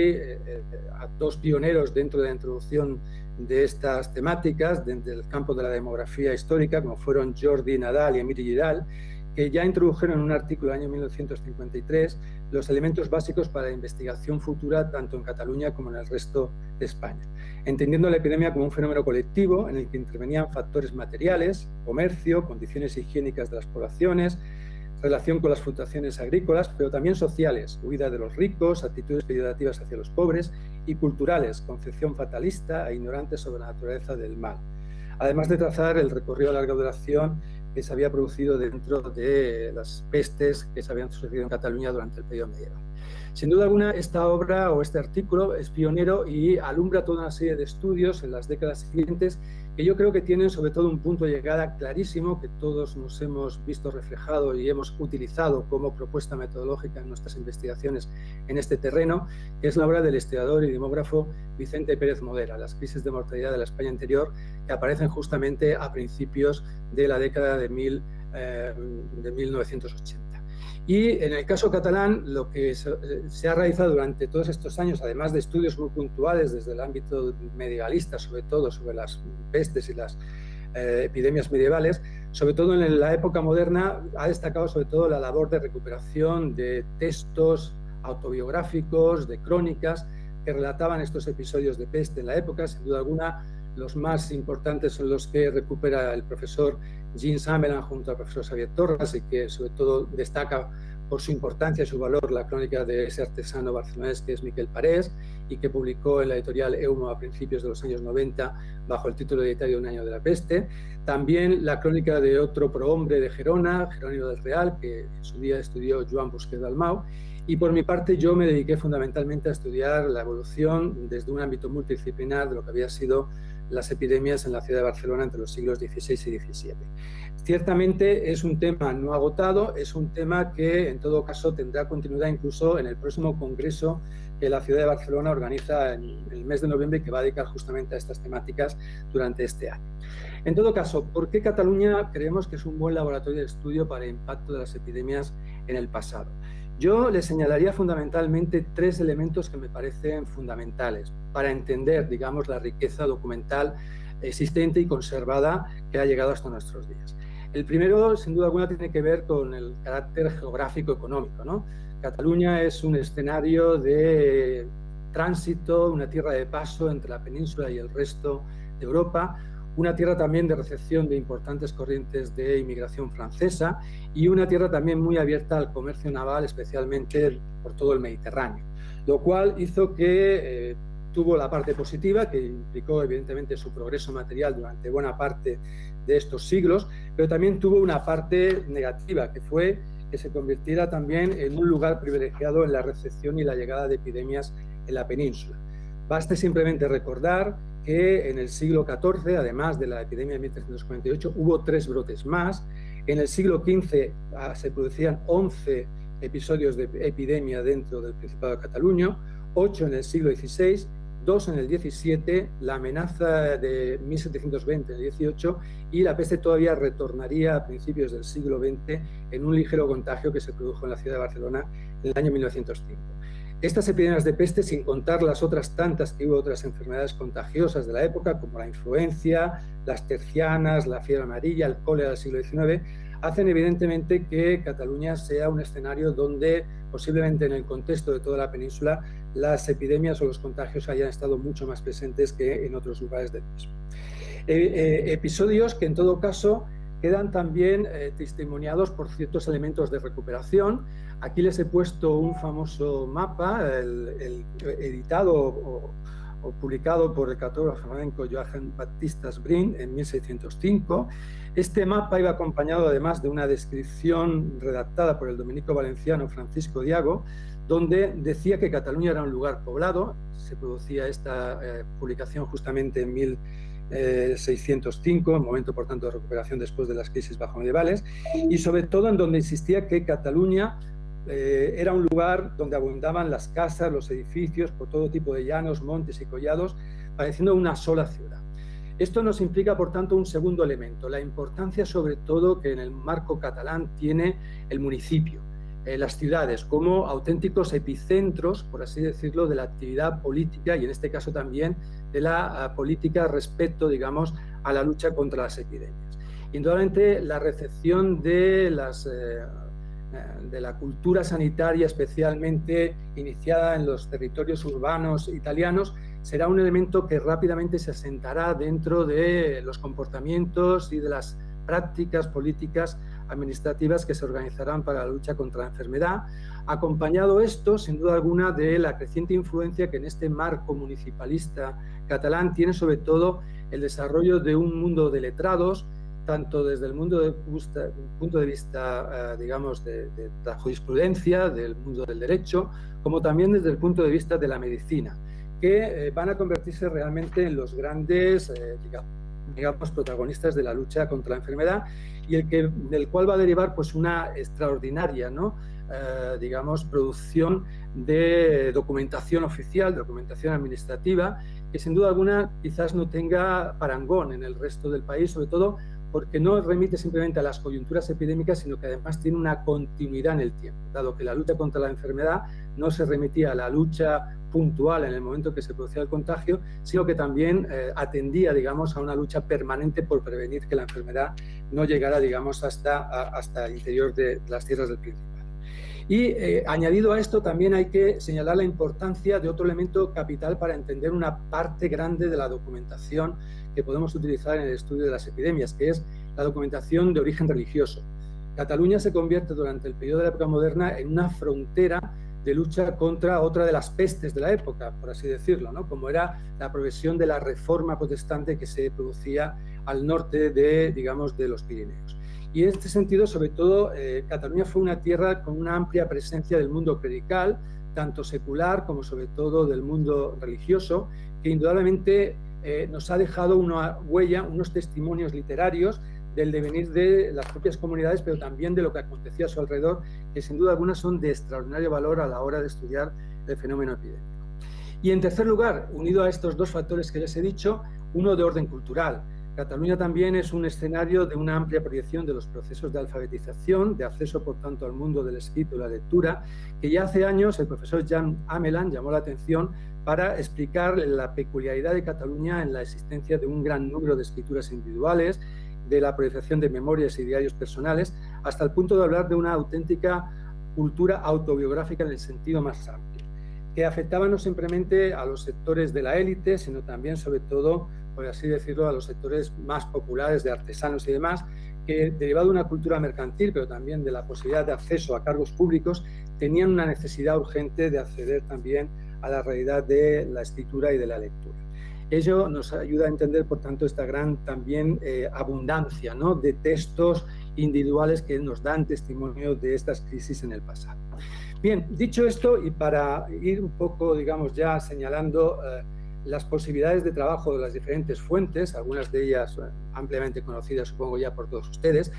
a dos pioneros dentro de la introducción de estas temáticas, desde el campo de la demografía histórica, como fueron Jordi Nadal y Emili Giralt, que ya introdujeron en un artículo del año 1953 los elementos básicos para la investigación futura tanto en Cataluña como en el resto de España, entendiendo la epidemia como un fenómeno colectivo en el que intervenían factores materiales, comercio, condiciones higiénicas de las poblaciones, relación con las fluctuaciones agrícolas, pero también sociales, huida de los ricos, actitudes peyorativas hacia los pobres, y culturales, concepción fatalista e ignorante sobre la naturaleza del mal. Además de trazar el recorrido de larga duración que se había producido dentro de las pestes que se habían sucedido en Cataluña durante el periodo medieval. Sin duda alguna, esta obra o este artículo es pionero y alumbra toda una serie de estudios en las décadas siguientes que yo creo que tienen sobre todo un punto de llegada clarísimo que todos nos hemos visto reflejado y hemos utilizado como propuesta metodológica en nuestras investigaciones en este terreno, que es la obra del historiador y demógrafo Vicente Pérez Modera, Las crisis de mortalidad de la España anterior, que aparecen justamente a principios de la década de 1980. Y en el caso catalán, lo que se ha realizado durante todos estos años, además de estudios muy puntuales desde el ámbito medievalista, sobre todo sobre las pestes y las epidemias medievales, sobre todo en la época moderna, ha destacado sobre todo la labor de recuperación de textos autobiográficos, de crónicas, que relataban estos episodios de peste en la época. Sin duda alguna, los más importantes son los que recupera el profesor Jean Summerland junto al profesor Xavier Torras y que sobre todo destaca por su importancia y su valor la crónica de ese artesano barcelonés que es Miquel Parés y que publicó en la editorial Eumo a principios de los años 90 bajo el título editario Un año de la peste. También la crónica de otro prohombre de Gerona, Jerónimo del Real, que en su día estudió Joan Busquets Dalmau. Y por mi parte yo me dediqué fundamentalmente a estudiar la evolución desde un ámbito multidisciplinar de lo que había sido las epidemias en la ciudad de Barcelona entre los siglos XVI y XVII. Ciertamente es un tema no agotado, es un tema que en todo caso tendrá continuidad incluso en el próximo congreso que la ciudad de Barcelona organiza en el mes de noviembre, que va a dedicar justamente a estas temáticas durante este año. En todo caso, ¿por qué Cataluña creemos que es un buen laboratorio de estudio para el impacto de las epidemias en el pasado? Yo le señalaría fundamentalmente tres elementos que me parecen fundamentales para entender, digamos, la riqueza documental existente y conservada que ha llegado hasta nuestros días. El primero, sin duda alguna, tiene que ver con el carácter geográfico-económico, ¿no? Cataluña es un escenario de tránsito, una tierra de paso entre la península y el resto de Europa, una tierra también de recepción de importantes corrientes de inmigración francesa y una tierra también muy abierta al comercio naval, especialmente por todo el Mediterráneo, lo cual hizo que tuvo la parte positiva, que implicó evidentemente su progreso material durante buena parte de estos siglos, pero también tuvo una parte negativa, que fue que se convirtiera también en un lugar privilegiado en la recepción y la llegada de epidemias en la península. Baste simplemente recordar que en el siglo XIV, además de la epidemia de 1348, hubo 3 brotes más. En el siglo XV se producían 11 episodios de epidemia dentro del Principado de Cataluña, 8 en el siglo XVI, 2 en el XVII, la amenaza de 1720 en el XVIII y la peste todavía retornaría a principios del siglo XX en un ligero contagio que se produjo en la ciudad de Barcelona en el año 1905. Estas epidemias de peste, sin contar las otras tantas que hubo otras enfermedades contagiosas de la época, como la influencia, las tercianas, la fiebre amarilla, el cólera del siglo XIX, hacen evidentemente que Cataluña sea un escenario donde, posiblemente en el contexto de toda la península, las epidemias o los contagios hayan estado mucho más presentes que en otros lugares del mismo. Episodios que en todo caso quedan también testimoniados por ciertos elementos de recuperación. Aquí les he puesto un famoso mapa, editado o publicado por el cartógrafo flamenco Johann Baptista Sbreen en 1605. Este mapa iba acompañado además de una descripción redactada por el dominico valenciano Francisco Diago, donde decía que Cataluña era un lugar poblado. Se producía esta publicación justamente en 1605, en momento por tanto de recuperación después de las crisis bajomedievales, y sobre todo en donde insistía que Cataluña era un lugar donde abundaban las casas, los edificios, por todo tipo de llanos, montes y collados, pareciendo una sola ciudad. Esto nos implica, por tanto, un segundo elemento, la importancia sobre todo que en el marco catalán tiene el municipio, las ciudades como auténticos epicentros, por así decirlo, de la actividad política y en este caso también de la política respecto, digamos, a la lucha contra las epidemias. Indudablemente la recepción de la cultura sanitaria, especialmente iniciada en los territorios urbanos italianos, será un elemento que rápidamente se asentará dentro de los comportamientos y de las prácticas, políticas administrativas que se organizarán para la lucha contra la enfermedad, acompañado esto, sin duda alguna, de la creciente influencia que en este marco municipalista catalán tiene sobre todo el desarrollo de un mundo de letrados, tanto desde el punto de vista, digamos, de la jurisprudencia, del mundo del derecho, como también desde el punto de vista de la medicina, que van a convertirse realmente en los grandes, digamos, protagonistas de la lucha contra la enfermedad y del cual va a derivar pues una extraordinaria, ¿no? Digamos, producción de documentación oficial, documentación administrativa, que sin duda alguna quizás no tenga parangón en el resto del país, sobre todo porque no remite simplemente a las coyunturas epidémicas, sino que además tiene una continuidad en el tiempo, dado que la lucha contra la enfermedad no se remitía a la lucha puntual en el momento que se producía el contagio, sino que también atendía, digamos, a una lucha permanente por prevenir que la enfermedad no llegara, digamos, hasta el interior de las tierras del Principado. Y añadido a esto, también hay que señalar la importancia de otro elemento capital para entender una parte grande de la documentación que podemos utilizar en el estudio de las epidemias, que es la documentación de origen religioso. Cataluña se convierte durante el periodo de la época moderna en una frontera de lucha contra otra de las pestes de la época, por así decirlo, ¿no? Como era la progresión de la reforma protestante que se producía al norte de, digamos, de los Pirineos. Y en este sentido, sobre todo, Cataluña fue una tierra con una amplia presencia del mundo clerical, tanto secular como sobre todo del mundo religioso, que indudablemente nos ha dejado una huella, unos testimonios literarios del devenir de las propias comunidades, pero también de lo que acontecía a su alrededor, que sin duda alguna son de extraordinario valor a la hora de estudiar el fenómeno epidémico. Y en tercer lugar, unido a estos dos factores que les he dicho, uno de orden cultural. Cataluña también es un escenario de una amplia proyección de los procesos de alfabetización, de acceso, por tanto, al mundo del escrito y la lectura, que ya hace años el profesor Jan Ameland llamó la atención para explicar la peculiaridad de Cataluña en la existencia de un gran número de escrituras individuales, de la proyección de memorias y diarios personales, hasta el punto de hablar de una auténtica cultura autobiográfica en el sentido más amplio, que afectaba no simplemente a los sectores de la élite, sino también, sobre todo, por así decirlo, a los sectores más populares de artesanos y demás, que derivado de una cultura mercantil, pero también de la posibilidad de acceso a cargos públicos, tenían una necesidad urgente de acceder también a la realidad de la escritura y de la lectura. Ello nos ayuda a entender, por tanto, esta gran también abundancia, ¿no?, de textos individuales que nos dan testimonio de estas crisis en el pasado. Bien, dicho esto, y para ir un poco, digamos, ya señalando las posibilidades de trabajo de las diferentes fuentes, algunas de ellas ampliamente conocidas, supongo ya por todos ustedes,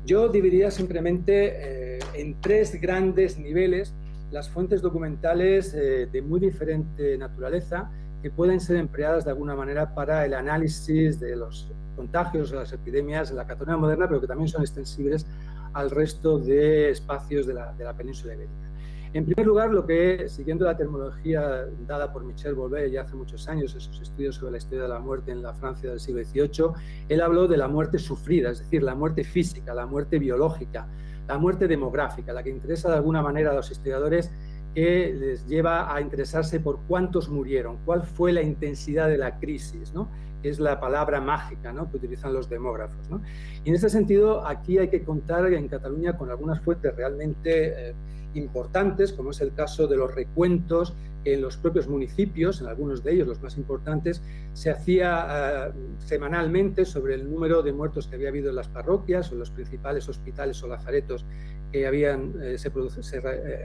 yo dividiría simplemente en tres grandes niveles las fuentes documentales de muy diferente naturaleza, que pueden ser empleadas de alguna manera para el análisis de los contagios, de las epidemias en la Cataluña moderna, pero que también son extensibles al resto de espacios de la península ibérica. En primer lugar, lo que, siguiendo la terminología dada por Michel Volvet ya hace muchos años en sus estudios sobre la historia de la muerte en la Francia del siglo XVIII, él habló de la muerte sufrida, es decir, la muerte física, la muerte biológica, la muerte demográfica, la que interesa de alguna manera a los historiadores, que les lleva a interesarse por cuántos murieron, cuál fue la intensidad de la crisis, ¿no?, que es la palabra mágica, ¿no?, que utilizan los demógrafos, ¿no? Y en ese sentido, aquí hay que contar en Cataluña con algunas fuentes realmente importantes, como es el caso de los recuentos que en los propios municipios, en algunos de ellos, los más importantes, se hacía semanalmente sobre el número de muertos que había habido en las parroquias o en los principales hospitales o lazaretos que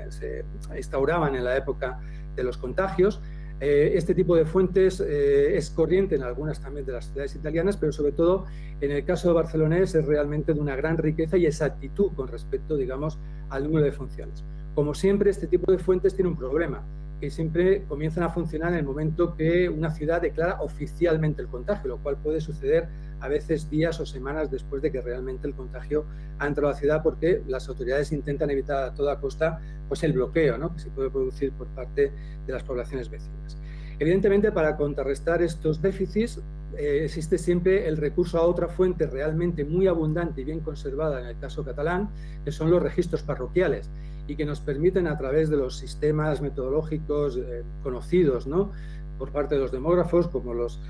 se instauraban en la época de los contagios. Este tipo de fuentes es corriente en algunas también de las ciudades italianas, pero sobre todo en el caso barcelonés es realmente de una gran riqueza y exactitud con respecto, digamos, al número de funciones. Como siempre, este tipo de fuentes tiene un problema, que siempre comienzan a funcionar en el momento que una ciudad declara oficialmente el contagio, lo cual puede suceder a veces días o semanas después de que realmente el contagio ha entrado a la ciudad, porque las autoridades intentan evitar a toda costa pues el bloqueo, ¿no?, que se puede producir por parte de las poblaciones vecinas. Evidentemente, para contrarrestar estos déficits, existe siempre el recurso a otra fuente realmente muy abundante y bien conservada en el caso catalán, que son los registros parroquiales, y que nos permiten, a través de los sistemas metodológicos conocidos, ¿no?, por parte de los demógrafos, como los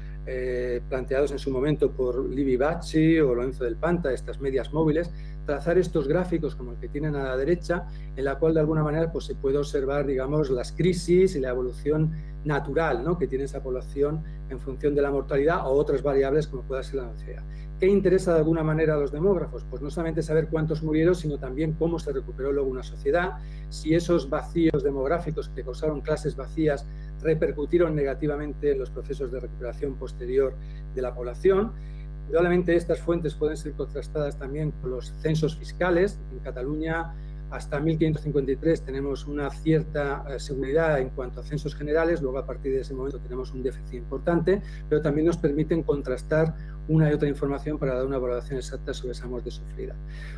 planteados en su momento por Livi Bacci o Lorenzo del Panta, estas medias móviles, trazar estos gráficos como el que tienen a la derecha, en la cual de alguna manera pues, se puede observar, digamos, las crisis y la evolución natural, ¿no?, que tiene esa población en función de la mortalidad o otras variables como pueda ser la natalidad. ¿Qué interesa de alguna manera a los demógrafos? Pues no solamente saber cuántos murieron, sino también cómo se recuperó luego una sociedad, si esos vacíos demográficos que causaron clases vacías repercutieron negativamente en los procesos de recuperación posterior de la población. Indudablemente estas fuentes pueden ser contrastadas también con los censos fiscales. En Cataluña hasta 1553 tenemos una cierta seguridad en cuanto a censos generales, luego a partir de ese momento tenemos un déficit importante, pero también nos permiten contrastar una y otra información para dar una valoración exacta sobre esa muerte sufrida.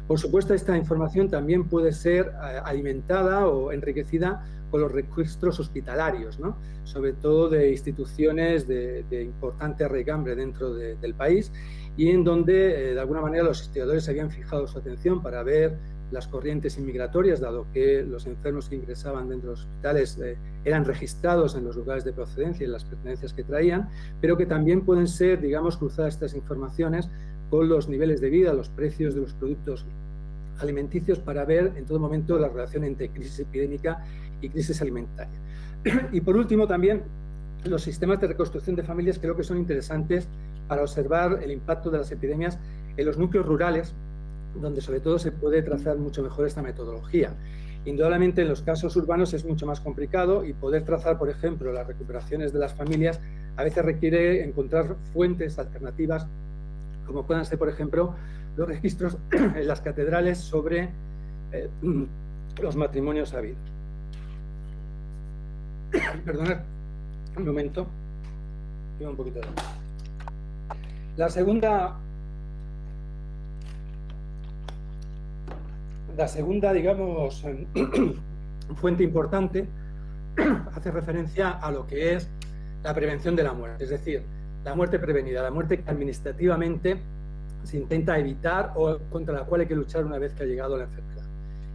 Por supuesto, esta información también puede ser alimentada o enriquecida con los registros hospitalarios, ¿no?, sobre todo de instituciones de importante arraigambre dentro del país, y en donde de alguna manera los historiadores habían fijado su atención para ver las corrientes inmigratorias, dado que los enfermos que ingresaban dentro de los hospitales eran registrados en los lugares de procedencia y en las pertenencias que traían, pero que también pueden ser, digamos, cruzadas estas informaciones con los niveles de vida, los precios de los productos alimenticios, para ver en todo momento la relación entre crisis epidémica y crisis alimentaria. Y por último también los sistemas de reconstrucción de familias creo que son interesantes para observar el impacto de las epidemias en los núcleos rurales, donde sobre todo se puede trazar mucho mejor esta metodología. Indudablemente en los casos urbanos es mucho más complicado, y poder trazar, por ejemplo, las recuperaciones de las familias a veces requiere encontrar fuentes alternativas, como puedan ser, por ejemplo, los registros en las catedrales sobre los matrimonios habidos. Perdonad un momento, llevo un poquito de agua. La segunda, digamos, fuente importante hace referencia a lo que es la prevención de la muerte, es decir, la muerte prevenida, la muerte que administrativamente se intenta evitar o contra la cual hay que luchar una vez que ha llegado la enfermedad.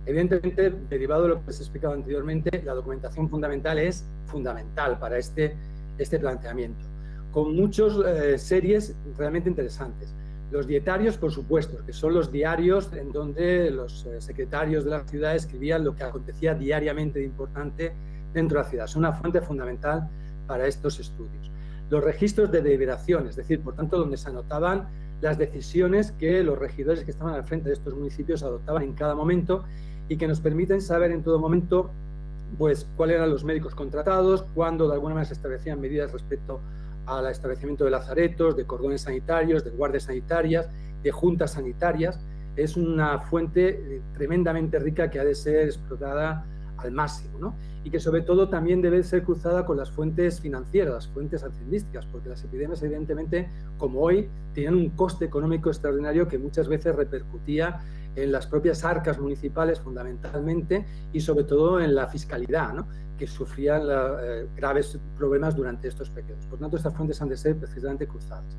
Evidentemente, derivado de lo que les he explicado anteriormente, la documentación fundamental es fundamental para este planteamiento, con muchas series realmente interesantes. Los dietarios, por supuesto, que son los diarios en donde los secretarios de la ciudad escribían lo que acontecía diariamente de importante dentro de la ciudad. Son una fuente fundamental para estos estudios. Los registros de deliberación, es decir, por tanto, donde se anotaban las decisiones que los regidores que estaban al frente de estos municipios adoptaban en cada momento, y que nos permiten saber en todo momento pues cuáles eran los médicos contratados, cuándo de alguna manera se establecían medidas respecto al establecimiento de lazaretos, de cordones sanitarios, de guardias sanitarias, de juntas sanitarias. Es una fuente tremendamente rica que ha de ser explotada al máximo, ¿no? Y que sobre todo también debe ser cruzada con las fuentes financieras, las fuentes hacendísticas, porque las epidemias evidentemente, como hoy, tenían un coste económico extraordinario que muchas veces repercutía en las propias arcas municipales fundamentalmente, y sobre todo en la fiscalidad, ¿no?, que sufrían graves problemas durante estos periodos. Por tanto, estas fuentes han de ser precisamente cruzadas.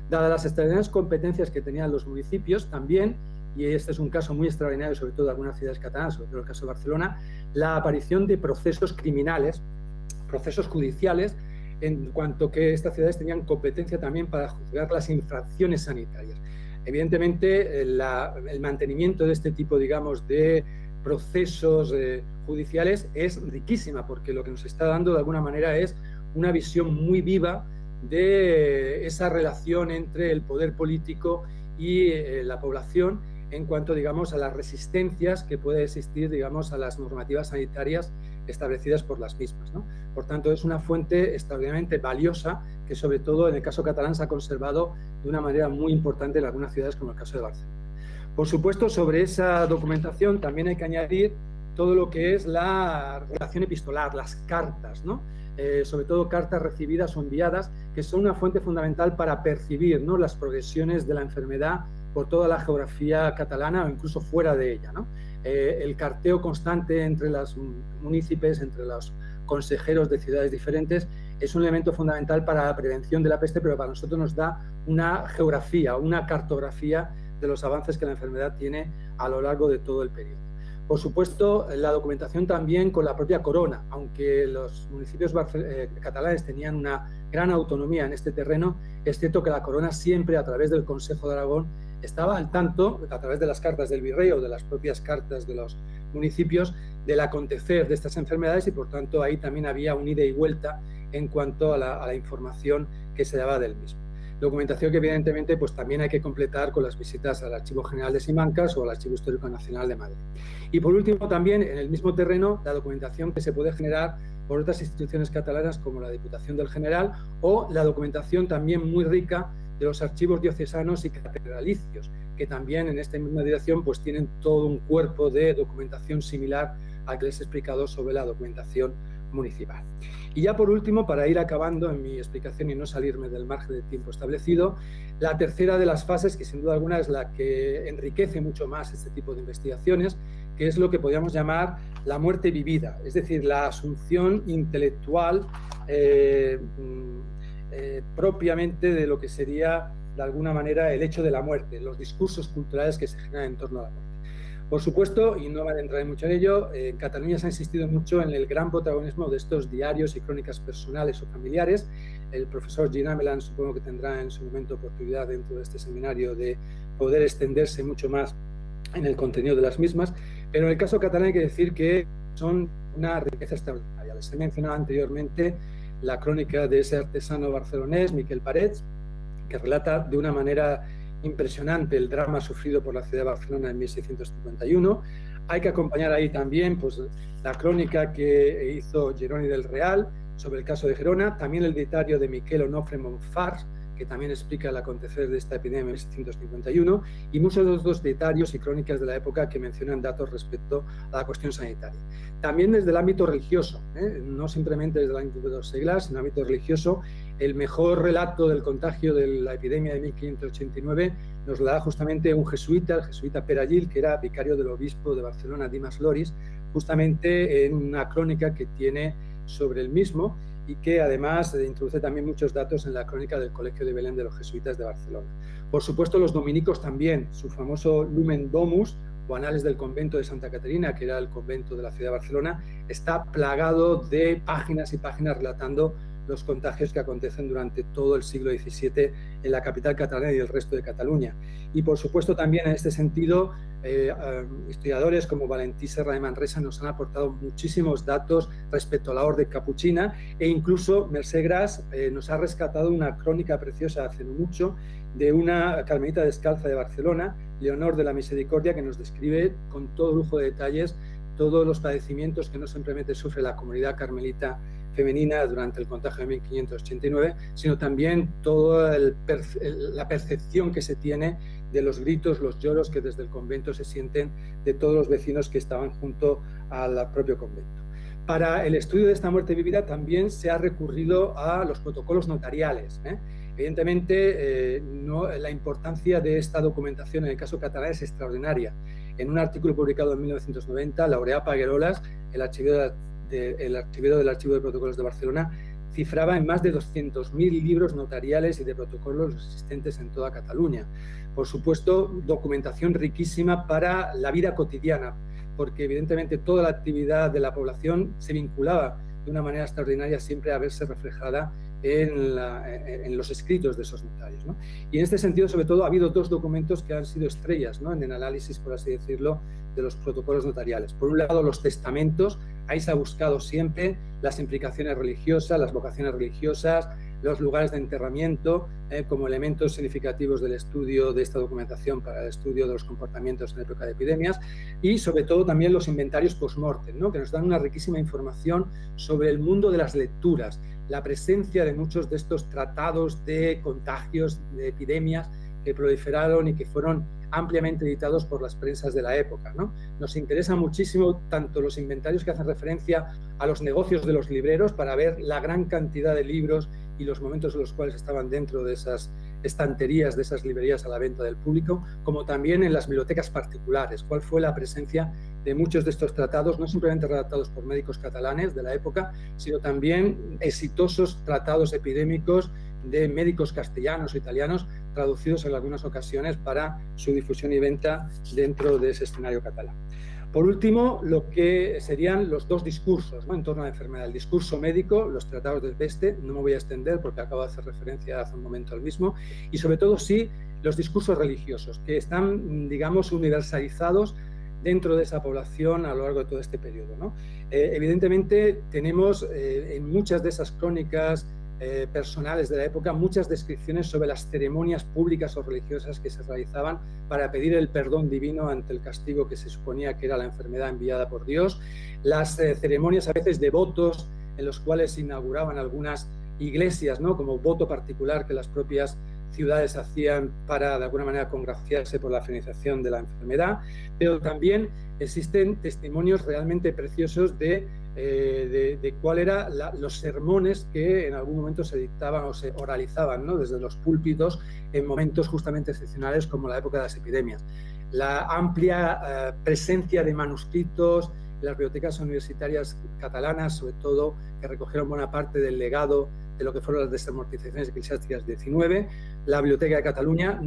Dadas las extraordinarias competencias que tenían los municipios también, y este es un caso muy extraordinario, sobre todo de algunas ciudades catalanas, sobre todo el caso de Barcelona, la aparición de procesos criminales, procesos judiciales, en cuanto que estas ciudades tenían competencia también para juzgar las infracciones sanitarias. Evidentemente, el mantenimiento de este tipo, digamos, de procesos judiciales es riquísima, porque lo que nos está dando de alguna manera es una visión muy viva de esa relación entre el poder político y la población en cuanto, digamos, a las resistencias que puede existir, digamos, a las normativas sanitarias establecidas por las mismas, ¿no? Por tanto, es una fuente extraordinariamente valiosa que, sobre todo en el caso catalán, se ha conservado de una manera muy importante en algunas ciudades, como el caso de Barcelona. Por supuesto, sobre esa documentación también hay que añadir todo lo que es la relación epistolar, las cartas, ¿no? Sobre todo cartas recibidas o enviadas, que son una fuente fundamental para percibir, ¿no?, las progresiones de la enfermedad por toda la geografía catalana o incluso fuera de ella, ¿no? El carteo constante entre los municipios, entre los consejeros de ciudades diferentes, es un elemento fundamental para la prevención de la peste, pero para nosotros nos da una geografía, una cartografía de los avances que la enfermedad tiene a lo largo de todo el periodo. Por supuesto, la documentación también con la propia corona, aunque los municipios catalanes tenían una gran autonomía en este terreno, es cierto que la corona siempre, a través del Consejo de Aragón, estaba al tanto, a través de las cartas del virrey o de las propias cartas de los municipios, del acontecer de estas enfermedades, y por tanto ahí también había un ida y vuelta en cuanto a la información que se daba del mismo. Documentación que evidentemente pues también hay que completar con las visitas al Archivo General de Simancas o al Archivo Histórico Nacional de Madrid. Y por último también en el mismo terreno la documentación que se puede generar por otras instituciones catalanas como la Diputación del General, o la documentación también muy rica de los archivos diocesanos y catedralicios, que también en esta misma dirección pues tienen todo un cuerpo de documentación similar al que les he explicado sobre la documentación municipal. Y ya por último, para ir acabando en mi explicación y no salirme del margen de tiempo establecido, la tercera de las fases, que sin duda alguna es la que enriquece mucho más este tipo de investigaciones, que es lo que podríamos llamar la muerte vivida, es decir, la asunción intelectual propiamente de lo que sería, de alguna manera, el hecho de la muerte, los discursos culturales que se generan en torno a la muerte. Por supuesto, y no me adentraré mucho en ello, en Cataluña se ha insistido mucho en el gran protagonismo de estos diarios y crónicas personales o familiares. El profesor Jean Ameland supongo que tendrá en su momento oportunidad dentro de este seminario de poder extenderse mucho más en el contenido de las mismas, pero en el caso catalán hay que decir que son una riqueza extraordinaria. Les he mencionado anteriormente la crónica de ese artesano barcelonés, Miquel Parets, que relata de una manera impresionante el drama sufrido por la ciudad de Barcelona en 1651. Hay que acompañar ahí también pues, la crónica que hizo Jeroni del Real sobre el caso de Gerona, también el diario de Miquel Onofre Montfars, que también explica el acontecer de esta epidemia en 1651, y muchos de los diarios y crónicas de la época que mencionan datos respecto a la cuestión sanitaria. También desde el ámbito religioso, no simplemente desde el ámbito de los seglares, sino el ámbito religioso, el mejor relato del contagio de la epidemia de 1589 nos la da justamente un jesuita, el jesuita Perallil, que era vicario del obispo de Barcelona, Dimas Loris, justamente en una crónica que tiene sobre el mismo, y que además introduce también muchos datos en la crónica del Colegio de Belén de los Jesuitas de Barcelona. Por supuesto, los dominicos también, su famoso Lumen Domus, o Anales del Convento de Santa Caterina, que era el convento de la ciudad de Barcelona, está plagado de páginas y páginas relatando los contagios que acontecen durante todo el siglo XVII en la capital catalana y el resto de Cataluña. Y por supuesto también en este sentido historiadores como Valentí Serra de Manresa nos han aportado muchísimos datos respecto a la orden capuchina, e incluso Mercè Gras nos ha rescatado una crónica preciosa hace no mucho de una carmelita descalza de Barcelona, Leonor de la Misericordia, que nos describe con todo lujo de detalles todos los padecimientos que no simplemente sufre la comunidad carmelita femenina durante el contagio de 1589, sino también toda la percepción que se tiene de los gritos, los lloros que desde el convento se sienten de todos los vecinos que estaban junto al propio convento. Para el estudio de esta muerte vivida también se ha recurrido a los protocolos notariales. Evidentemente, la importancia de esta documentación en el caso catalán es extraordinaria. En un artículo publicado en 1990, Laureà Paguerolas, el archivero del Archivo de Protocolos de Barcelona, cifraba en más de 200.000 libros notariales y de protocolos existentes en toda Cataluña. Por supuesto, documentación riquísima para la vida cotidiana, porque evidentemente toda la actividad de la población se vinculaba de una manera extraordinaria siempre a verse reflejada en los escritos de esos notarios, ¿no? Y en este sentido, sobre todo, ha habido dos documentos que han sido estrellas, ¿no?, en el análisis, por así decirlo, de los protocolos notariales. Por un lado, los testamentos. Ahí se ha buscado siempre las implicaciones religiosas, las vocaciones religiosas, los lugares de enterramiento, como elementos significativos del estudio de esta documentación para el estudio de los comportamientos en época de epidemias, y sobre todo también los inventarios post-mortem, ¿no?, que nos dan una riquísima información sobre el mundo de las lecturas, la presencia de muchos de estos tratados de contagios, de epidemias que proliferaron y que fueron ampliamente editados por las prensas de la época, ¿no? Nos interesa muchísimo tanto los inventarios que hacen referencia a los negocios de los libreros para ver la gran cantidad de libros y los momentos en los cuales estaban dentro de esas estanterías, de esas librerías a la venta del público, como también en las bibliotecas particulares, cuál fue la presencia de muchos de estos tratados, no simplemente redactados por médicos catalanes de la época, sino también exitosos tratados epidémicos de médicos castellanos o italianos, traducidos en algunas ocasiones para su difusión y venta dentro de ese escenario catalán. Por último, lo que serían los dos discursos, ¿no?, en torno a la enfermedad. El discurso médico, los tratados de peste, no me voy a extender porque acabo de hacer referencia hace un momento al mismo, y sobre todo sí los discursos religiosos, que están, digamos, universalizados dentro de esa población a lo largo de todo este periodo, ¿no? Evidentemente tenemos en muchas de esas crónicas personales de la época muchas descripciones sobre las ceremonias públicas o religiosas que se realizaban para pedir el perdón divino ante el castigo que se suponía que era la enfermedad enviada por Dios, las ceremonias a veces de votos en los cuales se inauguraban algunas iglesias, ¿no?, como voto particular que las propias ciudades hacían para de alguna manera congraciarse por la finalización de la enfermedad, pero también existen testimonios realmente preciosos de cuál eran los sermones que en algún momento se dictaban o se oralizaban, ¿no?, desde los púlpitos en momentos justamente excepcionales como la época de las epidemias. La amplia presencia de manuscritos en las bibliotecas universitarias catalanas, sobre todo, que recogieron buena parte del legado de lo que fueron las desamortizaciones eclesiásticas del 19, la Biblioteca de Cataluña,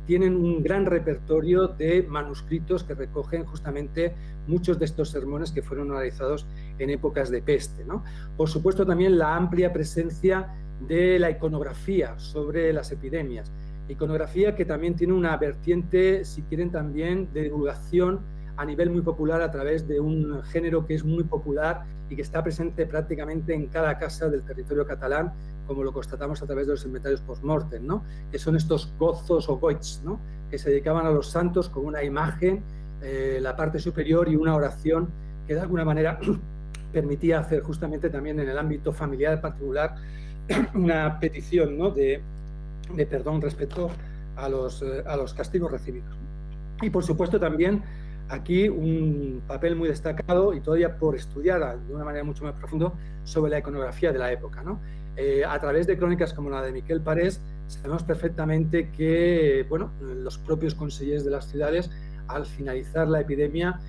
tienen un gran repertorio de manuscritos que recogen justamente muchos de estos sermones que fueron realizados en épocas de peste, ¿no? Por supuesto, también la amplia presencia de la iconografía sobre las epidemias, iconografía que también tiene una vertiente, si quieren, también de divulgación a nivel muy popular a través de un género que es muy popular y que está presente prácticamente en cada casa del territorio catalán, como lo constatamos a través de los inventarios post-mortem, ¿no?, que son estos gozos o goits, ¿no?, que se dedicaban a los santos con una imagen, la parte superior y una oración que de alguna manera permitía hacer justamente también en el ámbito familiar particular una petición, ¿no?, de perdón respecto a los castigos recibidos. Y por supuesto también aquí un papel muy destacado y todavía por estudiar de una manera mucho más profunda sobre la iconografía de la época, ¿no? A través de crónicas como la de Miquel Parés sabemos perfectamente que, bueno, los propios consellers de las ciudades al finalizar la epidemia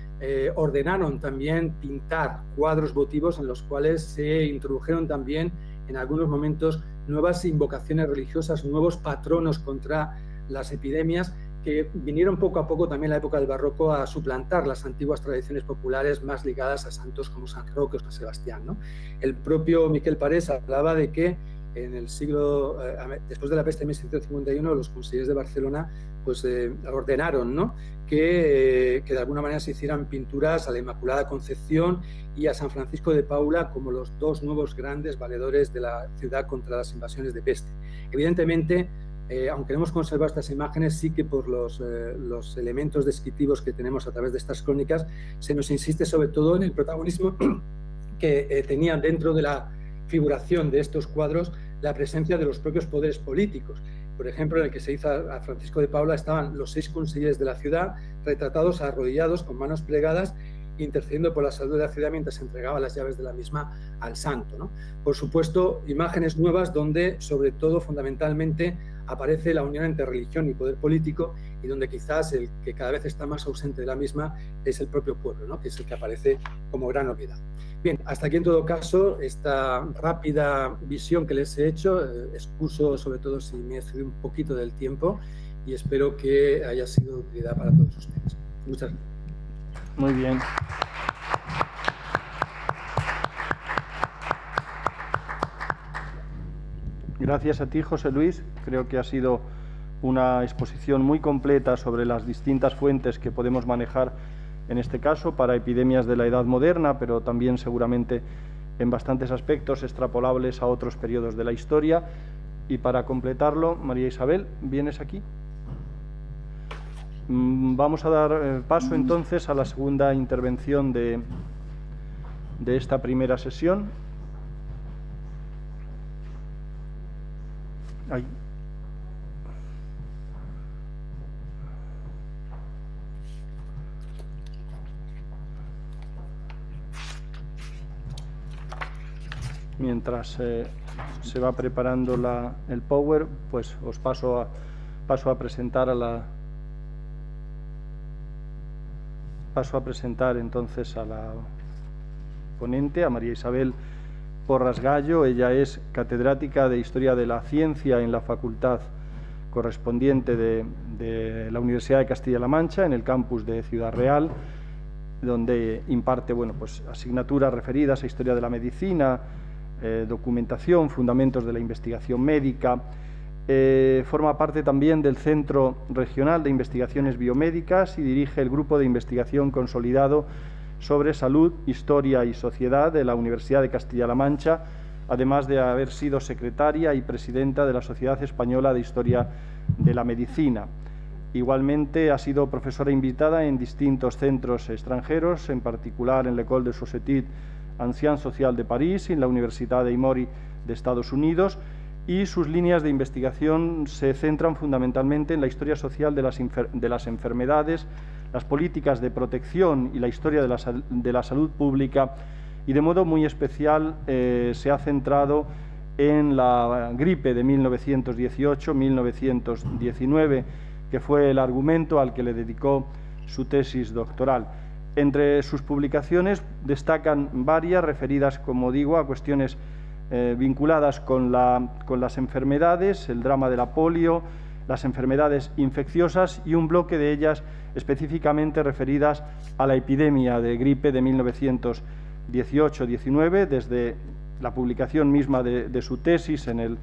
ordenaron también pintar cuadros votivos en los cuales se introdujeron también en algunos momentos nuevas invocaciones religiosas, nuevos patronos contra las epidemias que vinieron poco a poco también en la época del barroco a suplantar las antiguas tradiciones populares más ligadas a santos como San Roque o San Sebastián, ¿no? El propio Miquel Parés hablaba de que en el siglo, después de la peste de 1651, los consellers de Barcelona pues, ordenaron, ¿no?, que de alguna manera se hicieran pinturas a la Inmaculada Concepción y a San Francisco de Paula como los dos nuevos grandes valedores de la ciudad contra las invasiones de peste. Evidentemente, aunque hemos conservado estas imágenes, sí que por los elementos descriptivos que tenemos a través de estas crónicas, se nos insiste sobre todo en el protagonismo que tenían dentro de la figuración de estos cuadros la presencia de los propios poderes políticos. Por ejemplo, en el que se hizo a Francisco de Paula estaban los 6 consellers de la ciudad retratados arrodillados con manos plegadas, intercediendo por la salud de la ciudad mientras se entregaba las llaves de la misma al santo, ¿no? Por supuesto, imágenes nuevas donde, sobre todo, fundamentalmente, aparece la unión entre religión y poder político y donde quizás el que cada vez está más ausente de la misma es el propio pueblo, ¿no?, que es el que aparece como gran novedad. Bien, hasta aquí en todo caso esta rápida visión que les he hecho. Excuso sobre todo si me he excedido un poquito del tiempo y espero que haya sido de utilidad para todos ustedes. Muchas gracias.
Muy bien. Gracias a ti, José Luis. Creo que ha sido una exposición muy completa sobre las distintas fuentes que podemos manejar, en este caso, para epidemias de la Edad Moderna, pero también seguramente en bastantes aspectos extrapolables a otros periodos de la historia. Y para completarlo, María Isabel, ¿vienes aquí? Vamos a dar paso entonces a la segunda intervención de esta primera sesión. Ahí. Mientras se va preparando el PowerPoint, pues os paso a presentar entonces a la ponente, a María Isabel Porras Gallo. Ella es catedrática de Historia de la Ciencia en la facultad correspondiente de la Universidad de Castilla-La Mancha, en el campus de Ciudad Real. donde imparte pues, asignaturas referidas a historia de la medicina, documentación, fundamentos de la investigación médica. Forma parte también del Centro Regional de Investigaciones Biomédicas y dirige el Grupo de Investigación Consolidado sobre Salud, Historia y Sociedad de la Universidad de Castilla-La Mancha, además de haber sido secretaria y presidenta de la Sociedad Española de Historia de la Medicina. Igualmente ha sido profesora invitada en distintos centros extranjeros, en particular en l'École de Société Ancienne Sociale de París y en la Universidad de Emory de Estados Unidos, y sus líneas de investigación se centran fundamentalmente en la historia social de las enfermedades, las políticas de protección y la historia de la salud pública, y de modo muy especial se ha centrado en la gripe de 1918-1919, que fue el argumento al que le dedicó su tesis doctoral. Entre sus publicaciones destacan varias referidas, como digo, a cuestiones vinculadas con las enfermedades, el drama de la polio, las enfermedades infecciosas, y un bloque de ellas específicamente referidas a la epidemia de gripe de 1918-19, desde la publicación misma de su tesis en el,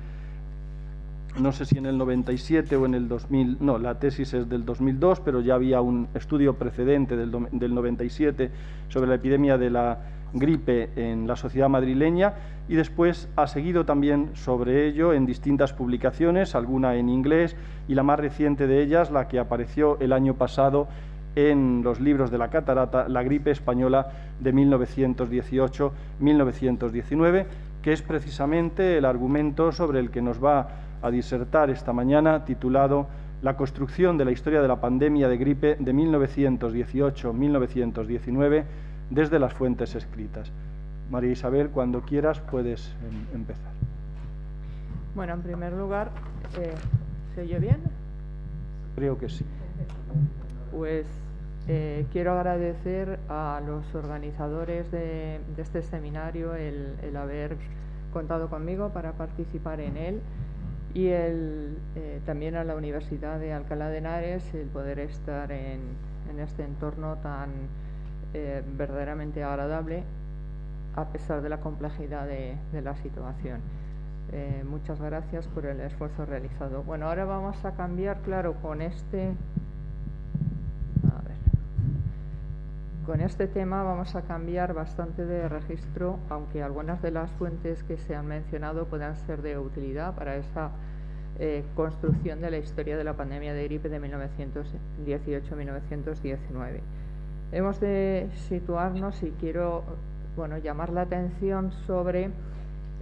no sé si en el 97 o en el 2000, no, la tesis es del 2002, pero ya había un estudio precedente del 97 sobre la epidemia de la gripe en la sociedad madrileña, y después ha seguido también sobre ello en distintas publicaciones, alguna en inglés, y la más reciente de ellas, la que apareció el año pasado en los libros de la Catarata, la gripe española de 1918-1919, que es precisamente el argumento sobre el que nos va a disertar esta mañana, titulado La construcción de la historia de la pandemia de gripe de 1918-1919 desde las fuentes escritas. María Isabel, cuando quieras puedes empezar.
Bueno, en primer lugar, ¿se oye bien?
Creo que sí.
Pues quiero agradecer a los organizadores de este seminario el haber contado conmigo para participar en él, y también a la Universidad de Alcalá de Henares el poder estar en este entorno tan verdaderamente agradable a pesar de la complejidad de la situación. Muchas gracias por el esfuerzo realizado. Bueno, ahora vamos a cambiar, claro, con este tema vamos a cambiar bastante de registro, aunque algunas de las fuentes que se han mencionado puedan ser de utilidad para esa construcción de la historia de la pandemia de gripe de 1918-1919. Hemos de situarnos, y quiero llamar la atención sobre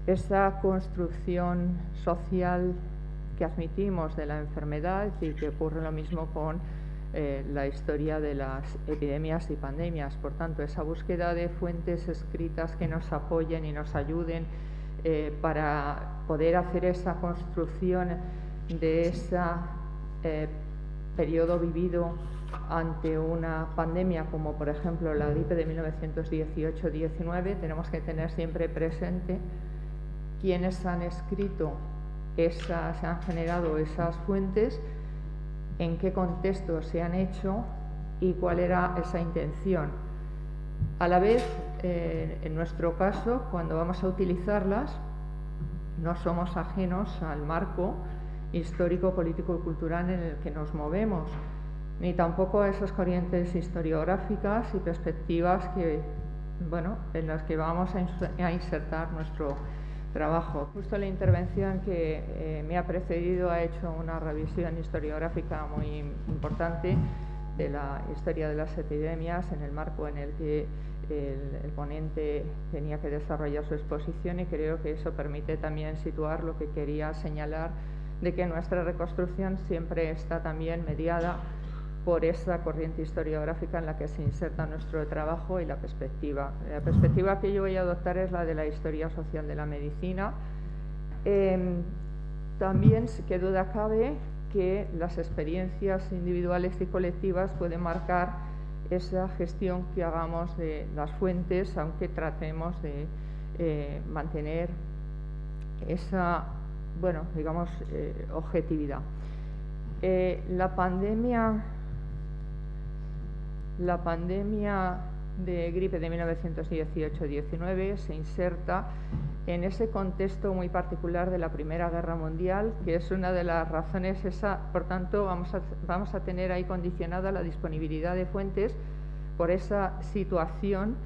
esa construcción social que admitimos de la enfermedad, y que ocurre lo mismo con la historia de las epidemias y pandemias. Por tanto, esa búsqueda de fuentes escritas que nos apoyen y nos ayuden para poder hacer esa construcción de ese periodo vivido ante una pandemia como por ejemplo la gripe de 1918-19, tenemos que tener siempre presente quiénes han escrito se han generado esas fuentes, en qué contexto se han hecho y cuál era esa intención. A la vez, en nuestro caso, cuando vamos a utilizarlas, no somos ajenos al marco histórico, político y cultural en el que nos movemos, ni tampoco a esas corrientes historiográficas y perspectivas en las que vamos a insertar nuestro trabajo. Justo la intervención que me ha precedido ha hecho una revisión historiográfica muy importante de la historia de las epidemias en el marco en el que el ponente tenía que desarrollar su exposición, y creo que eso permite también situar lo que quería señalar, de que nuestra reconstrucción siempre está también mediada por esa corriente historiográfica en la que se inserta nuestro trabajo y la perspectiva. La perspectiva que yo voy a adoptar es la de la historia social de la medicina. También, qué duda cabe, que las experiencias individuales y colectivas pueden marcar esa gestión que hagamos de las fuentes, aunque tratemos de mantener esa, objetividad. La pandemia de gripe de 1918-19 se inserta en ese contexto muy particular de la Primera Guerra Mundial, que es una de las razones, por tanto, vamos a tener ahí condicionada la disponibilidad de fuentes por esa situación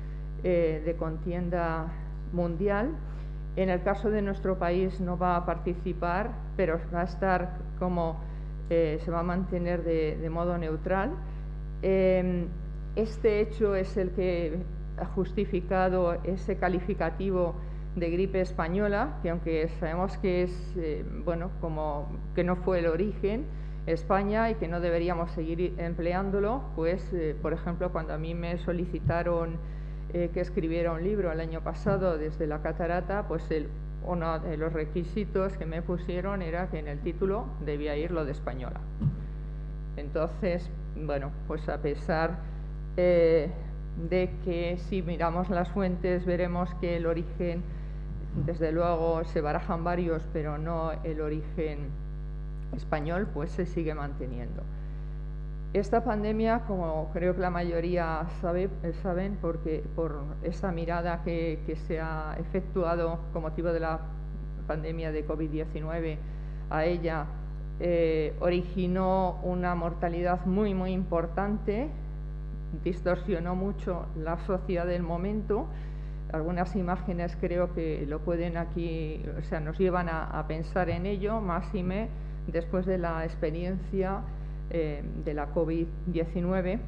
de contienda mundial. En el caso de nuestro país no va a participar, pero va a estar como, se va a mantener de modo neutral. Este hecho es el que ha justificado ese calificativo de gripe española, que aunque sabemos que es, bueno, como que no fue el origen España y que no deberíamos seguir empleándolo, pues, por ejemplo, cuando a mí me solicitaron que escribiera un libro el año pasado desde la catarata, pues uno de los requisitos que me pusieron era que en el título debía ir lo de española. Entonces, bueno, pues a pesar de que si miramos las fuentes veremos que el origen, desde luego se barajan varios, pero no el origen español, pues se sigue manteniendo. Esta pandemia, como creo que la mayoría saben, porque por esa mirada que se ha efectuado con motivo de la pandemia de COVID-19 a ella, originó una mortalidad muy importante, distorsionó mucho la sociedad del momento. Algunas imágenes creo que lo pueden aquí, o sea, nos llevan a pensar en ello, máxime después de la experiencia de la COVID-19.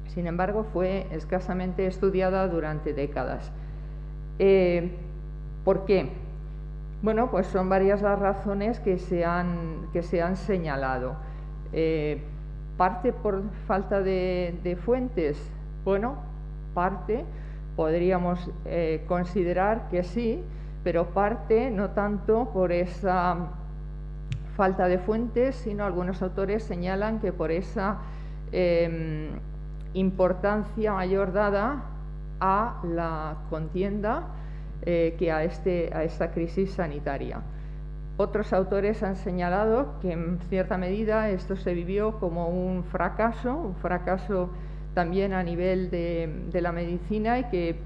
Sin embargo, fue escasamente estudiada durante décadas. ¿Por qué? Bueno, pues son varias las razones que se han señalado. ¿Parte por falta de fuentes? Bueno, parte podríamos considerar que sí, pero parte no tanto por esa falta de fuentes, sino algunos autores señalan que por esa importancia mayor dada a la contienda que a esta crisis sanitaria. Otros autores han señalado que en cierta medida esto se vivió como un fracaso también a nivel de la medicina, y que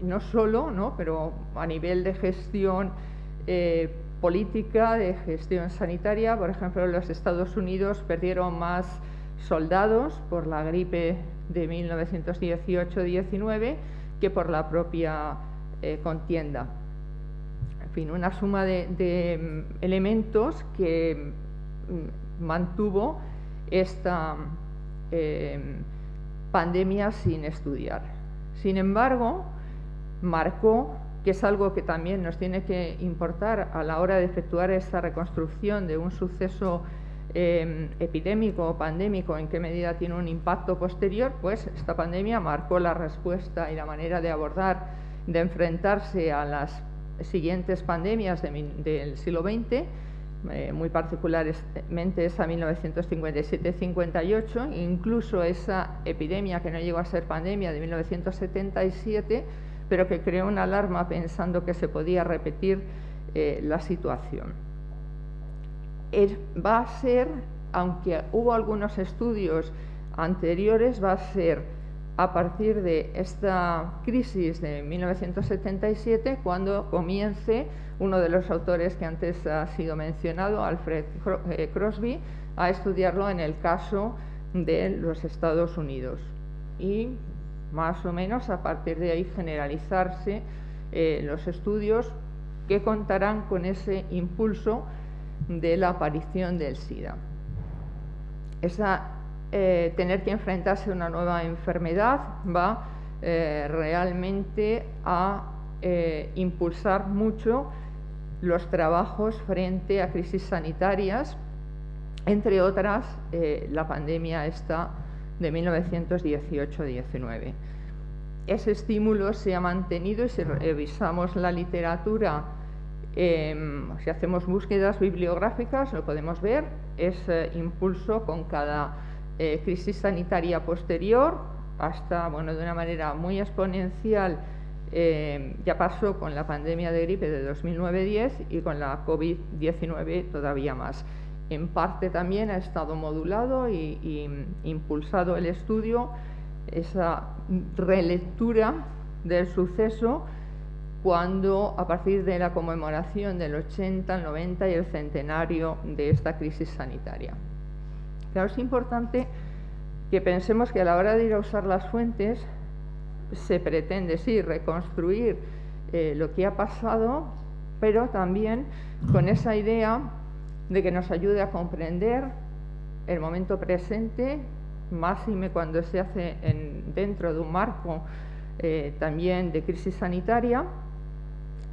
no solo, ¿no?, pero a nivel de gestión política, de gestión sanitaria. Por ejemplo, los Estados Unidos perdieron más soldados por la gripe de 1918-19 que por la propia contienda. En fin, una suma de elementos que mantuvo esta pandemia sin estudiar. Sin embargo, marcó, que es algo que también nos tiene que importar a la hora de efectuar esta reconstrucción de un suceso epidémico o pandémico, en qué medida tiene un impacto posterior, pues esta pandemia marcó la respuesta y la manera de abordar, de enfrentarse a las siguientes pandemias del siglo XX, muy particularmente esa 1957-58, incluso esa epidemia que no llegó a ser pandemia de 1977, pero que creó una alarma pensando que se podía repetir la situación. Va a ser, aunque hubo algunos estudios anteriores, va a ser a partir de esta crisis de 1977 cuando comience uno de los autores que antes ha sido mencionado, Alfred Crosby, a estudiarlo en el caso de los Estados Unidos. Y más o menos a partir de ahí generalizarse los estudios que contarán con ese impulso de la aparición del SIDA. Tener que enfrentarse a una nueva enfermedad va realmente a impulsar mucho los trabajos frente a crisis sanitarias, entre otras la pandemia esta de 1918-19. Ese estímulo se ha mantenido, y si revisamos la literatura, si hacemos búsquedas bibliográficas, lo podemos ver, ese impulso con cada crisis sanitaria posterior, hasta, bueno, de una manera muy exponencial, ya pasó con la pandemia de gripe de 2009-10 y con la COVID-19 todavía más. En parte también ha estado modulado y impulsado el estudio esa relectura del suceso cuando, a partir de la conmemoración del 80, el 90 y el centenario de esta crisis sanitaria. Claro, es importante que pensemos que a la hora de ir a usar las fuentes se pretende, sí, reconstruir lo que ha pasado, pero también con esa idea de que nos ayude a comprender el momento presente, máxime cuando se hace dentro de un marco también de crisis sanitaria,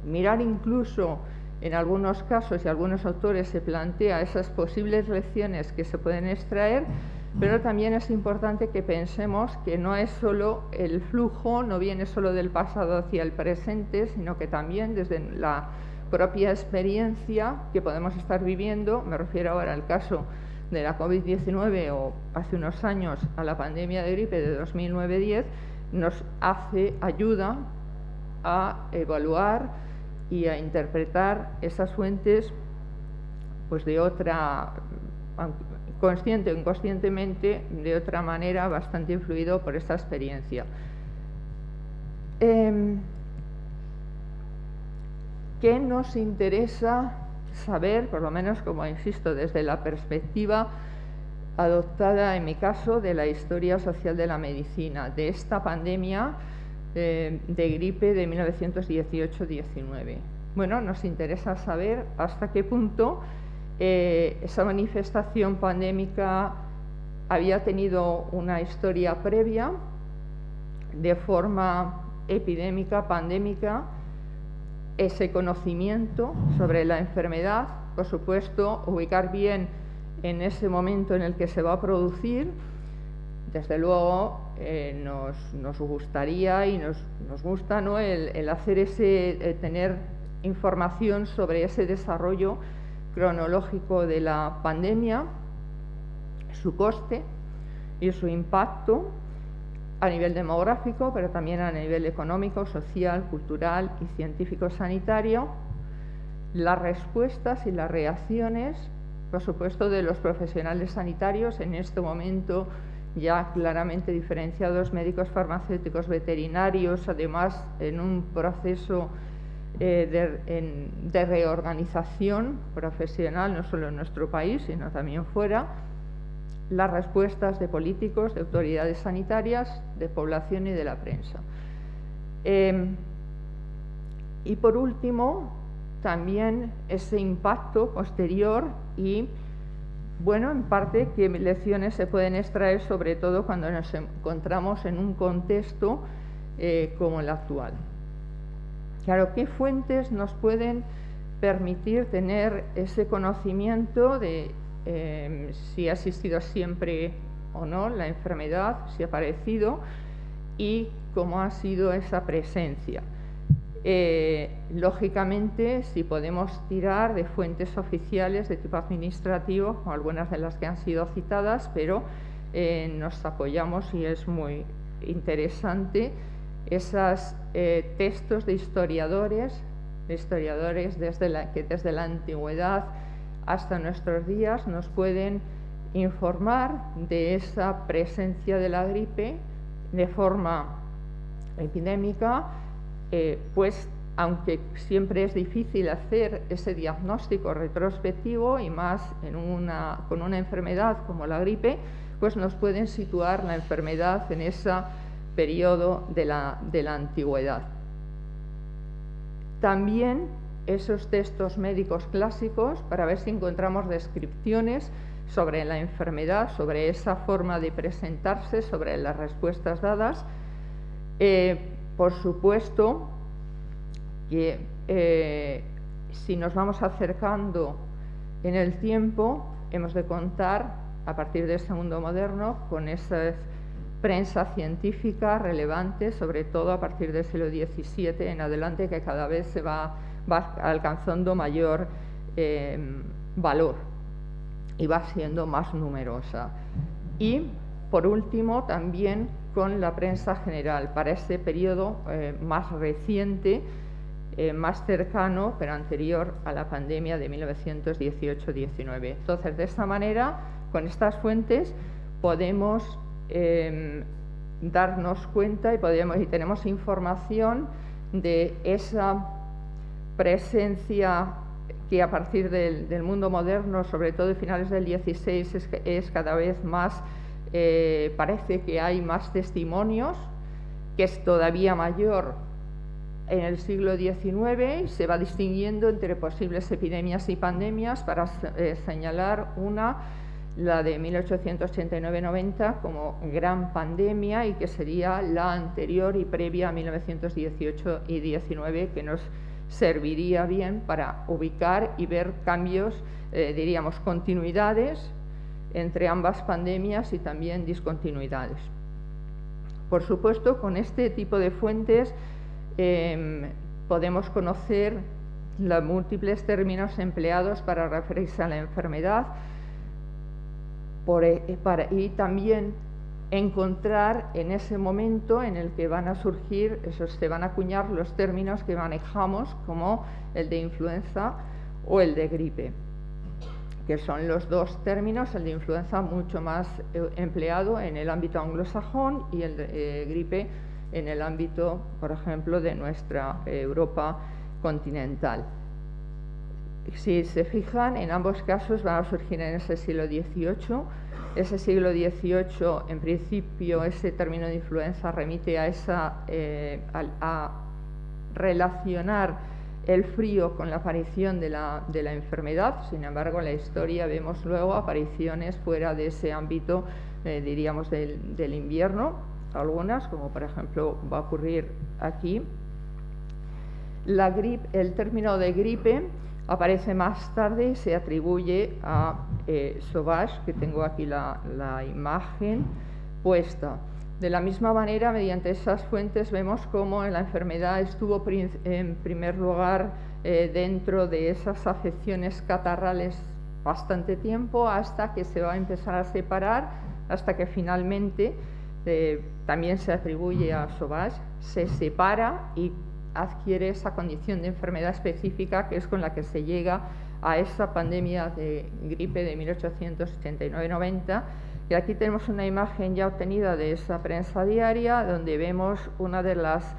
mirar incluso en algunos casos y algunos autores se plantea esas posibles lecciones que se pueden extraer, pero también es importante que pensemos que no es solo el flujo, no viene solo del pasado hacia el presente, sino que también desde la propia experiencia que podemos estar viviendo, me refiero ahora al caso de la COVID-19 o hace unos años a la pandemia de gripe de 2009-10, nos ayuda a evaluar y a interpretar esas fuentes pues de otra, consciente o inconscientemente, de otra manera, bastante influido por esta experiencia. ¿Qué nos interesa saber, por lo menos, como insisto, desde la perspectiva adoptada en mi caso de la historia social de la medicina, de esta pandemia de gripe de 1918-19? Bueno, nos interesa saber hasta qué punto esa manifestación pandémica había tenido una historia previa de forma epidémica, pandémica, ese conocimiento sobre la enfermedad, por supuesto, ubicar bien en ese momento en el que se va a producir. Desde luego nos gustaría y nos gusta, ¿no?, el hacer tener información sobre ese desarrollo cronológico de la pandemia, su coste y su impacto a nivel demográfico, pero también a nivel económico, social, cultural y científico-sanitario, las respuestas y las reacciones, por supuesto, de los profesionales sanitarios, en este momento ya claramente diferenciados, médicos, farmacéuticos, veterinarios, además en un proceso de reorganización profesional, no solo en nuestro país, sino también fuera, las respuestas de políticos, de autoridades sanitarias, de población y de la prensa. Y por último, también ese impacto posterior y, bueno, en parte, qué lecciones se pueden extraer, sobre todo cuando nos encontramos en un contexto como el actual. Claro, ¿qué fuentes nos pueden permitir tener ese conocimiento de si ha existido siempre o no la enfermedad, si ha aparecido y cómo ha sido esa presencia? Lógicamente, si podemos tirar de fuentes oficiales de tipo administrativo, como algunas de las que han sido citadas, pero nos apoyamos, y es muy interesante, esos textos de historiadores que desde la antigüedad hasta nuestros días nos pueden informar de esa presencia de la gripe de forma epidémica, pues aunque siempre es difícil hacer ese diagnóstico retrospectivo, y más con una enfermedad como la gripe, pues nos pueden situar la enfermedad en ese periodo de la antigüedad. También esos textos médicos clásicos para ver si encontramos descripciones sobre la enfermedad, sobre esa forma de presentarse, sobre las respuestas dadas. Por supuesto que si nos vamos acercando en el tiempo, hemos de contar, a partir del mundo moderno, con esa prensa científica relevante, sobre todo a partir del siglo XVII en adelante, que cada vez se va alcanzando mayor valor y va siendo más numerosa. Y, por último, también con la prensa general, para ese periodo más reciente, más cercano, pero anterior a la pandemia de 1918-19. Entonces, de esta manera, con estas fuentes, podemos darnos cuenta y tenemos información de esa presencia que a partir del mundo moderno, sobre todo de finales del XVI, es cada vez más, parece que hay más testimonios, que es todavía mayor en el siglo XIX, y se va distinguiendo entre posibles epidemias y pandemias para señalar una, la de 1889-90, como gran pandemia, y que sería la anterior y previa a 1918 y 19, que nos serviría bien para ubicar y ver cambios, diríamos, continuidades entre ambas pandemias y también discontinuidades. Por supuesto, con este tipo de fuentes podemos conocer los múltiples términos empleados para referirse a la enfermedad y también encontrar en ese momento en el que van a surgir, se van a acuñar los términos que manejamos, como el de influenza o el de gripe, que son los dos términos, el de influenza mucho más empleado en el ámbito anglosajón y el de gripe en el ámbito, por ejemplo, de nuestra Europa continental. Si se fijan, en ambos casos van a surgir en ese siglo XVIII. Ese siglo XVIII, en principio, ese término de influenza remite a relacionar el frío con la aparición de la enfermedad. Sin embargo, en la historia vemos luego apariciones fuera de ese ámbito, diríamos, del invierno, algunas, como por ejemplo va a ocurrir aquí. La gripe, el término de gripe aparece más tarde y se atribuye a Sauvage, que tengo aquí la imagen puesta. De la misma manera, mediante esas fuentes vemos cómo la enfermedad estuvo en primer lugar dentro de esas afecciones catarrales bastante tiempo, hasta que se va a empezar a separar, hasta que finalmente también se atribuye a Sauvage, se separa y adquiere esa condición de enfermedad específica, que es con la que se llega a esa pandemia de gripe de 1889-90. Y aquí tenemos una imagen ya obtenida de esa prensa diaria, donde vemos una de las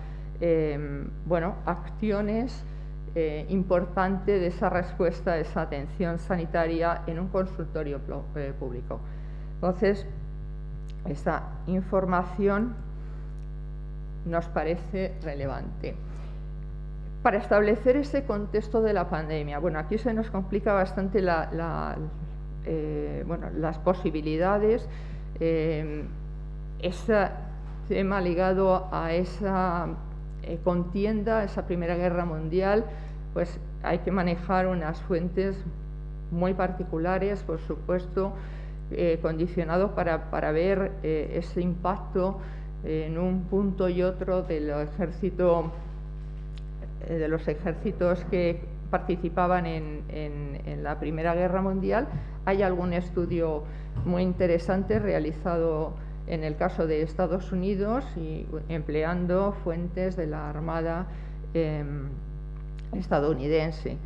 acciones importantes de esa respuesta, de esa atención sanitaria en un consultorio público. Entonces, esta información nos parece relevante. Para establecer ese contexto de la pandemia, bueno, aquí se nos complica bastante las posibilidades. Ese tema ligado a esa contienda, esa Primera Guerra Mundial, pues hay que manejar unas fuentes muy particulares, por supuesto, condicionado para ver ese impacto en un punto y otro de los ejércitos que participaban en la Primera Guerra Mundial. Hay algún estudio muy interesante realizado en el caso de Estados Unidos y empleando fuentes de la Armada estadounidense.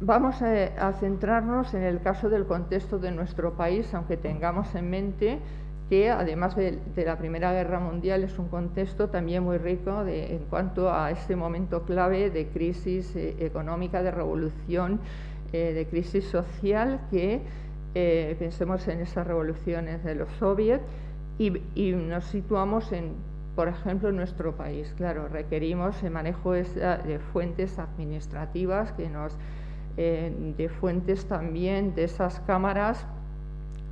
Vamos a centrarnos en el caso del contexto de nuestro país, aunque tengamos en mente que, además de la Primera Guerra Mundial, es un contexto también muy rico en cuanto a ese momento clave de crisis económica, de revolución, de crisis social, que pensemos en esas revoluciones de los soviets y nos situamos por ejemplo, en nuestro país. Claro, requerimos el manejo de fuentes administrativas, de fuentes también de esas cámaras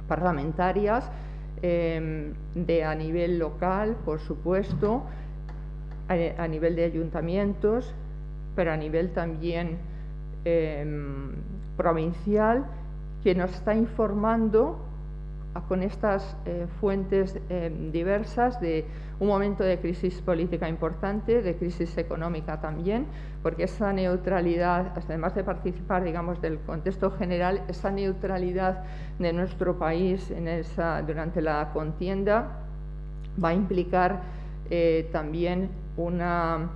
parlamentarias, a nivel local, por supuesto, a nivel de ayuntamientos, pero a nivel también provincial, que nos está informando con estas fuentes diversas de un momento de crisis política importante, de crisis económica también, porque esa neutralidad, además de participar, digamos, del contexto general, esa neutralidad de nuestro país durante la contienda va a implicar también una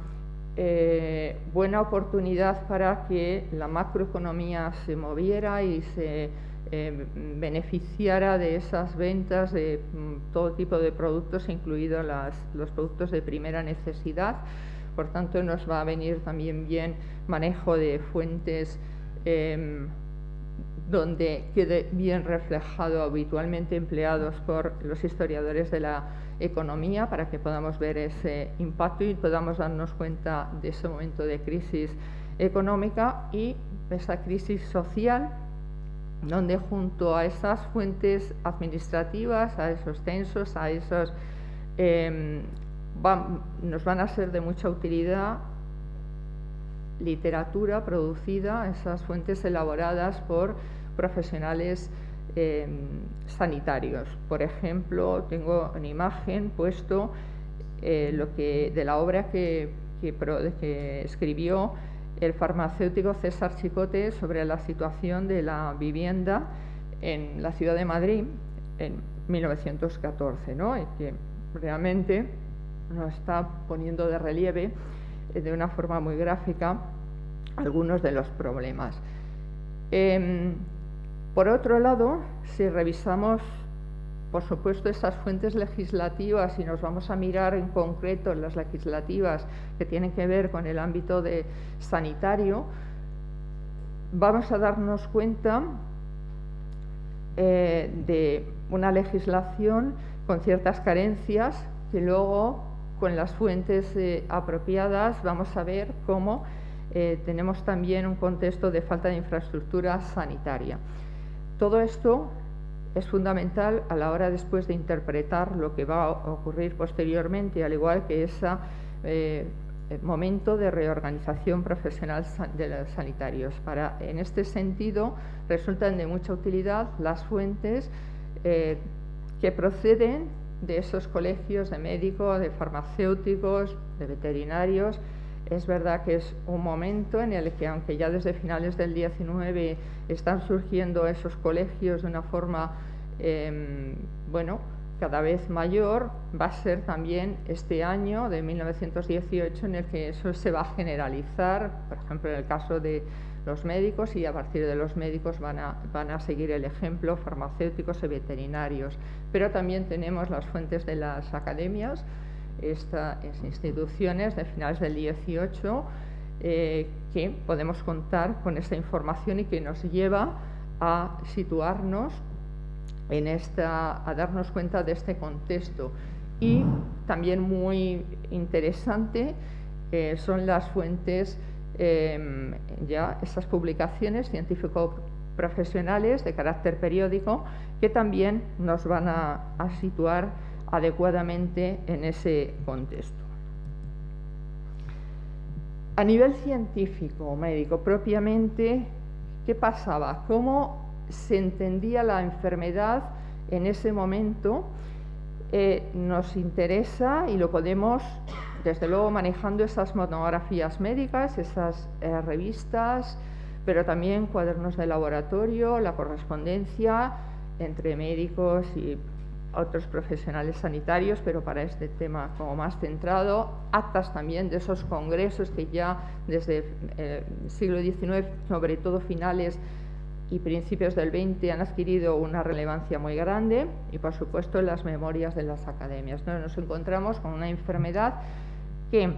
buena oportunidad para que la macroeconomía se moviera y se beneficiara de esas ventas de todo tipo de productos, incluidos los productos de primera necesidad. Por tanto, nos va a venir también bien manejo de fuentes donde quede bien reflejado, habitualmente empleados por los historiadores de la economía, para que podamos ver ese impacto y podamos darnos cuenta de ese momento de crisis económica y esa crisis social, donde junto a esas fuentes administrativas, a esos censos, a esos nos van a ser de mucha utilidad literatura producida, esas fuentes elaboradas por profesionales sanitarios. Por ejemplo, tengo en imagen puesto de la obra que escribió el farmacéutico César Chicote sobre la situación de la vivienda en la ciudad de Madrid en 1914, ¿no? Y que realmente nos está poniendo de relieve de una forma muy gráfica algunos de los problemas. Por otro lado, si revisamos, por supuesto, esas fuentes legislativas y nos vamos a mirar en concreto las legislativas que tienen que ver con el ámbito sanitario, vamos a darnos cuenta de una legislación con ciertas carencias que luego, con las fuentes apropiadas, vamos a ver cómo tenemos también un contexto de falta de infraestructura sanitaria. Todo esto es fundamental a la hora después de interpretar lo que va a ocurrir posteriormente, al igual que ese momento de reorganización profesional de los sanitarios. En este sentido, resultan de mucha utilidad las fuentes que proceden de esos colegios de médicos, de farmacéuticos, de veterinarios. Es verdad que es un momento en el que, aunque ya desde finales del 19 están surgiendo esos colegios de una forma, cada vez mayor, va a ser también este año de 1918 en el que eso se va a generalizar, por ejemplo, en el caso de los médicos, y a partir de los médicos van a seguir el ejemplo farmacéuticos y veterinarios. Pero también tenemos las fuentes de las academias, estas instituciones de finales del 18, que podemos contar con esta información y que nos lleva a situarnos a darnos cuenta de este contexto. Y también muy interesante son las fuentes, esas publicaciones científico-profesionales de carácter periódico, que también nos van a situar adecuadamente en ese contexto. A nivel científico, médico, propiamente, ¿qué pasaba? ¿Cómo se entendía la enfermedad en ese momento? Nos interesa, y lo podemos, desde luego, manejando esas monografías médicas, esas revistas, pero también cuadernos de laboratorio, la correspondencia entre médicos y otros profesionales sanitarios, pero para este tema como más centrado, actas también de esos congresos que ya desde el siglo XIX, sobre todo finales y principios del XX, han adquirido una relevancia muy grande, y por supuesto las memorias de las academias. Nos encontramos con una enfermedad que,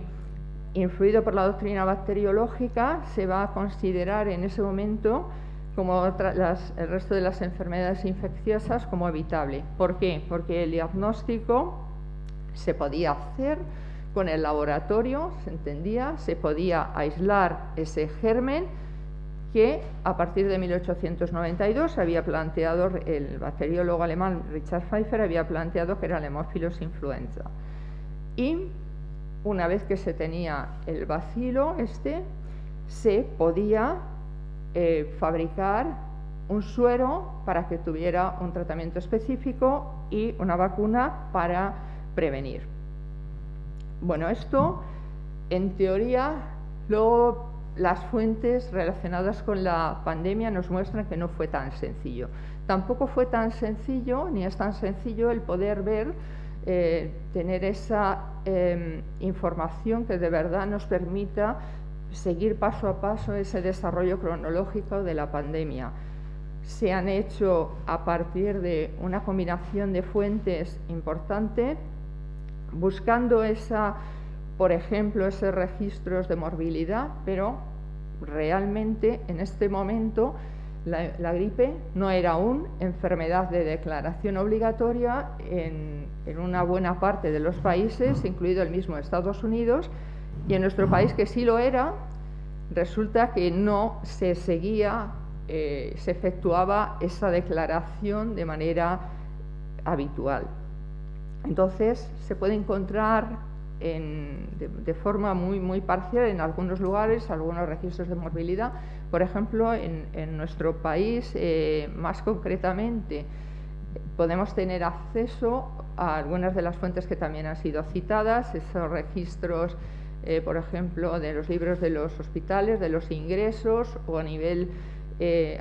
influido por la doctrina bacteriológica, se va a considerar en ese momento, como el resto de las enfermedades infecciosas, como evitable. ¿Por qué? Porque el diagnóstico se podía hacer con el laboratorio, se entendía, se podía aislar ese germen que a partir de 1892 había planteado el bacteriólogo alemán Richard Pfeiffer, había planteado que era el Haemophilus influenza. Y una vez que se tenía el bacilo se podía fabricar un suero para que tuviera un tratamiento específico y una vacuna para prevenir. Bueno, esto en teoría, luego las fuentes relacionadas con la pandemia nos muestran que no fue tan sencillo. Tampoco fue tan sencillo, ni es tan sencillo el poder ver, tener esa información que de verdad nos permita seguir paso a paso ese desarrollo cronológico de la pandemia. se han hecho a partir de una combinación de fuentes importante, buscando por ejemplo, esos registros de morbilidad, pero realmente en este momento la gripe no era aún enfermedad de declaración obligatoria en una buena parte de los países, incluido el mismo Estados Unidos, y en nuestro país, que sí lo era, resulta que no se seguía, se efectuaba esa declaración de manera habitual. Entonces, se puede encontrar de forma muy parcial en algunos lugares, algunos registros de morbilidad. Por ejemplo, en nuestro país, más concretamente, podemos tener acceso a algunas de las fuentes que también han sido citadas, esos registros, por ejemplo, de los libros de los hospitales, de los ingresos, o a nivel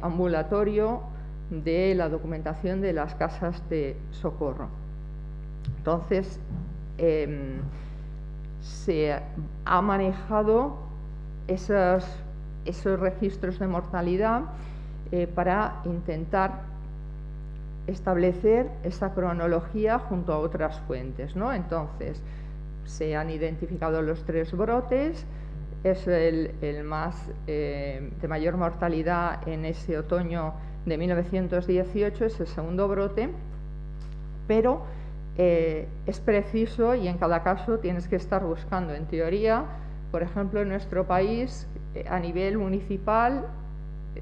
ambulatorio, de la documentación de las casas de socorro. Entonces, se ha manejado esos registros de mortalidad para intentar establecer esa cronología junto a otras fuentes, ¿no? Entonces, se han identificado los 3 brotes, es el más de mayor mortalidad en ese otoño de 1918, es el segundo brote, pero es preciso, y en cada caso tienes que estar buscando. En teoría, por ejemplo, en nuestro país, a nivel municipal,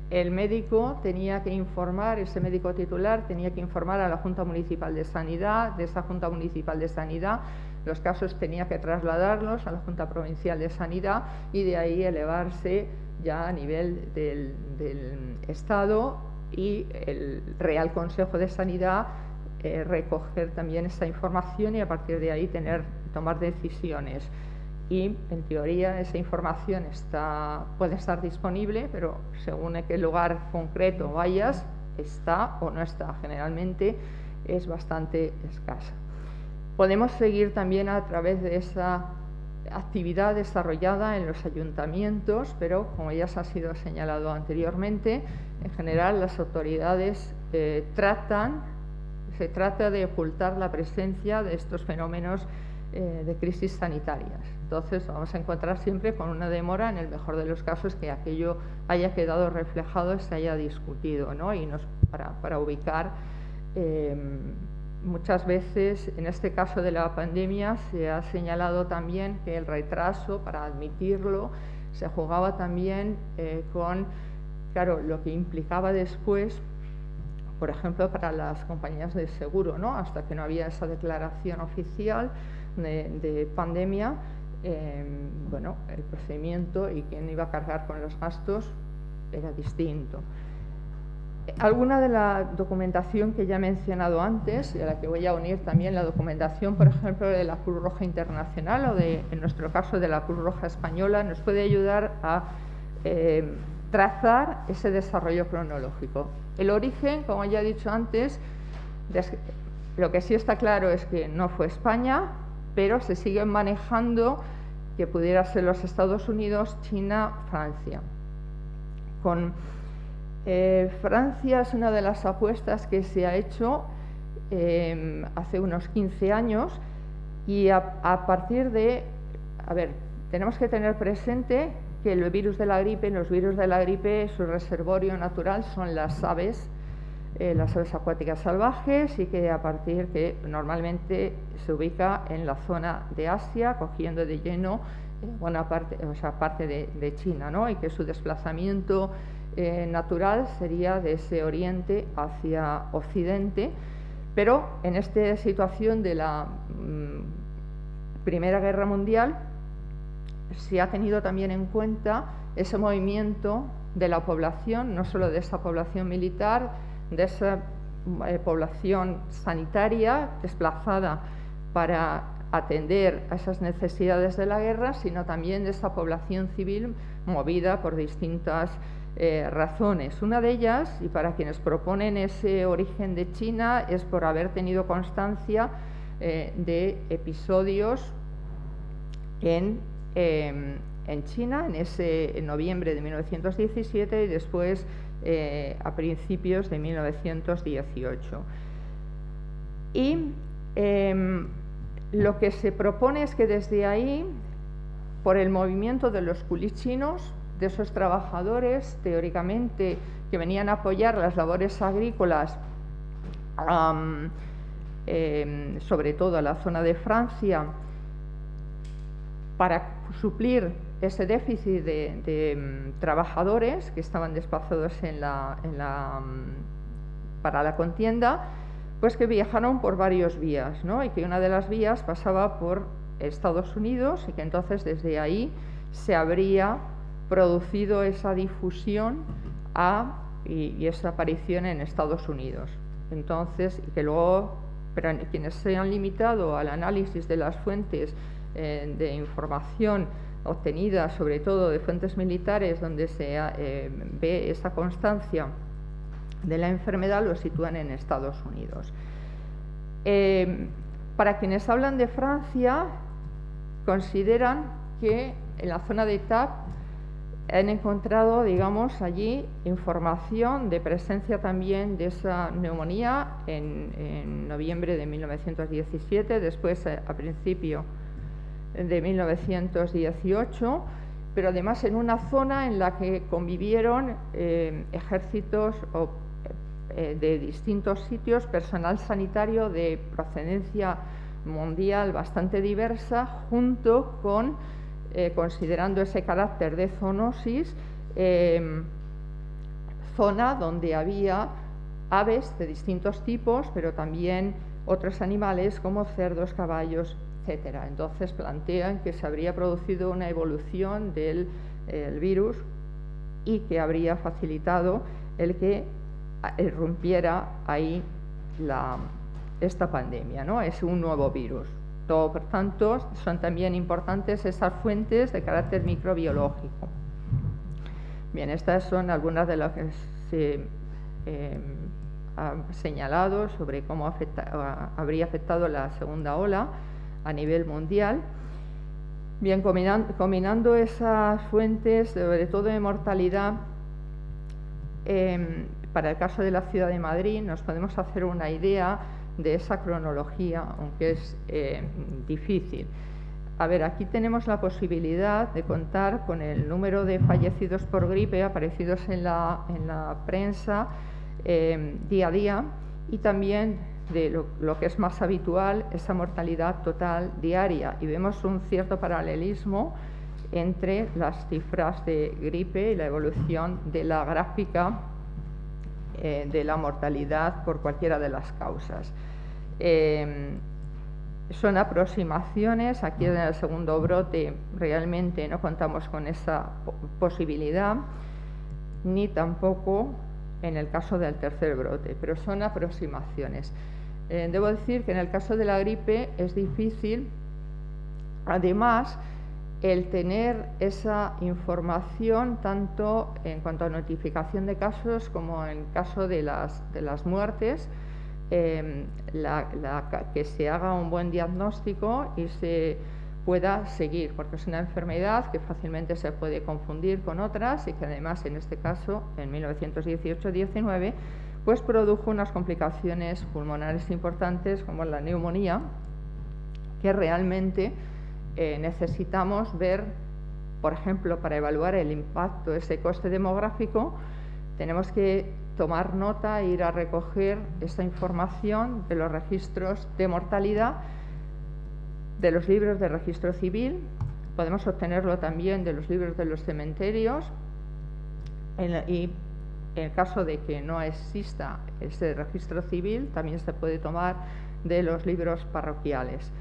el médico tenía que informar, ese médico titular tenía que informar a la Junta Municipal de Sanidad, de esa Junta Municipal de Sanidad los casos tenía que trasladarlos a la Junta Provincial de Sanidad y de ahí elevarse ya a nivel del Estado y el Real Consejo de Sanidad recoger también esa información y a partir de ahí tomar decisiones. Y en teoría esa información puede estar disponible, pero según a qué lugar concreto vayas, está o no está. Generalmente es bastante escasa. Podemos seguir también a través de esa actividad desarrollada en los ayuntamientos, pero como ya se ha sido señalado anteriormente, en general las autoridades se trata de ocultar la presencia de estos fenómenos de crisis sanitarias. Entonces vamos a encontrar siempre con una demora, en el mejor de los casos, que aquello haya quedado reflejado y se haya discutido, ¿no? Y para ubicar, muchas veces, en este caso de la pandemia, se ha señalado también que el retraso, para admitirlo, se jugaba también con, claro, lo que implicaba después, por ejemplo, para las compañías de seguro, ¿no? Hasta que no había esa declaración oficial de pandemia, bueno, el procedimiento y quién iba a cargar con los gastos era distinto. Alguna de la documentación que ya he mencionado antes, y a la que voy a unir también la documentación, por ejemplo, de la Cruz Roja Internacional o en nuestro caso de la Cruz Roja Española, nos puede ayudar a trazar ese desarrollo cronológico. El origen, como ya he dicho antes, lo que sí está claro es que no fue España, pero se siguen manejando que pudiera ser los Estados Unidos, China, Francia. Francia es una de las apuestas que se ha hecho hace unos 15 años y a partir de, tenemos que tener presente que los virus de la gripe, su reservorio natural son las aves acuáticas salvajes, y que a partir que normalmente se ubica en la zona de Asia, cogiendo de lleno buena parte, parte de China, ¿no? Y que su desplazamiento natural sería de ese oriente hacia occidente, pero en esta situación de la Primera Guerra Mundial se ha tenido también en cuenta ese movimiento de la población, no solo de esa población militar, de esa población sanitaria desplazada para atender a esas necesidades de la guerra, sino también de esa población civil movida por distintas razones. Una de ellas, y para quienes proponen ese origen de China, es por haber tenido constancia de episodios en China en noviembre de 1917 y después a principios de 1918. Y lo que se propone es que desde ahí, por el movimiento de los kulichinos, de esos trabajadores teóricamente que venían a apoyar las labores agrícolas, sobre todo en la zona de Francia, para suplir ese déficit de trabajadores que estaban desplazados para la contienda, pues que viajaron por varias vías, ¿no? Y que una de las vías pasaba por Estados Unidos y que entonces desde ahí se habría producido esa difusión y esa aparición en Estados Unidos. Entonces, y que luego, pero quienes se han limitado al análisis de las fuentes de información obtenida, sobre todo de fuentes militares, donde se ve esa constancia de la enfermedad, lo sitúan en Estados Unidos. Para quienes hablan de Francia, consideran que en la zona de Tap han encontrado, digamos, allí información de presencia también de esa neumonía en noviembre de 1917, después a principio de 1918, pero además en una zona en la que convivieron ejércitos de distintos sitios, personal sanitario de procedencia mundial bastante diversa, junto con, considerando ese carácter de zoonosis, zona donde había aves de distintos tipos, pero también otros animales como cerdos, caballos, etcétera. Entonces plantean que se habría producido una evolución del virus y que habría facilitado el que irrumpiera ahí esta pandemia, ¿no? Es un nuevo virus. Por tanto, son también importantes esas fuentes de carácter microbiológico. Bien, estas son algunas de las que se ha señalado sobre cómo habría afectado la segunda ola a nivel mundial. Bien, combinando esas fuentes, sobre todo de mortalidad, para el caso de la ciudad de Madrid, nos podemos hacer una idea de esa cronología, aunque es difícil. A ver, aquí tenemos la posibilidad de contar con el número de fallecidos por gripe aparecidos en la prensa día a día, y también de lo que es más habitual, esa mortalidad total diaria. Y vemos un cierto paralelismo entre las cifras de gripe y la evolución de la gráfica de la mortalidad por cualquiera de las causas. Son aproximaciones. Aquí en el segundo brote realmente no contamos con esa posibilidad, ni tampoco en el caso del tercer brote, pero son aproximaciones. Debo decir que en el caso de la gripe es difícil, además, el tener esa información tanto en cuanto a notificación de casos como en caso de las muertes, que se haga un buen diagnóstico y se pueda seguir, porque es una enfermedad que fácilmente se puede confundir con otras y que además en este caso, en 1918-19, pues produjo unas complicaciones pulmonares importantes como la neumonía, que realmente necesitamos ver, por ejemplo, para evaluar el impacto de ese coste demográfico, tenemos que tomar nota e ir a recoger esta información de los registros de mortalidad, de los libros de registro civil. Podemos obtenerlo también de los libros de los cementerios, y en el caso de que no exista ese registro civil, también se puede tomar de los libros parroquiales.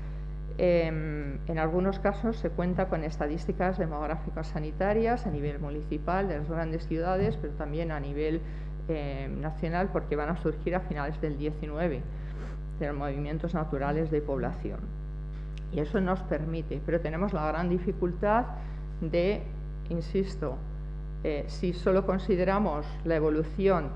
En algunos casos se cuenta con estadísticas demográficas sanitarias a nivel municipal de las grandes ciudades, pero también a nivel nacional, porque van a surgir a finales del 19 de los movimientos naturales de población. Y eso nos permite, pero tenemos la gran dificultad de, insisto, si solo consideramos la evolución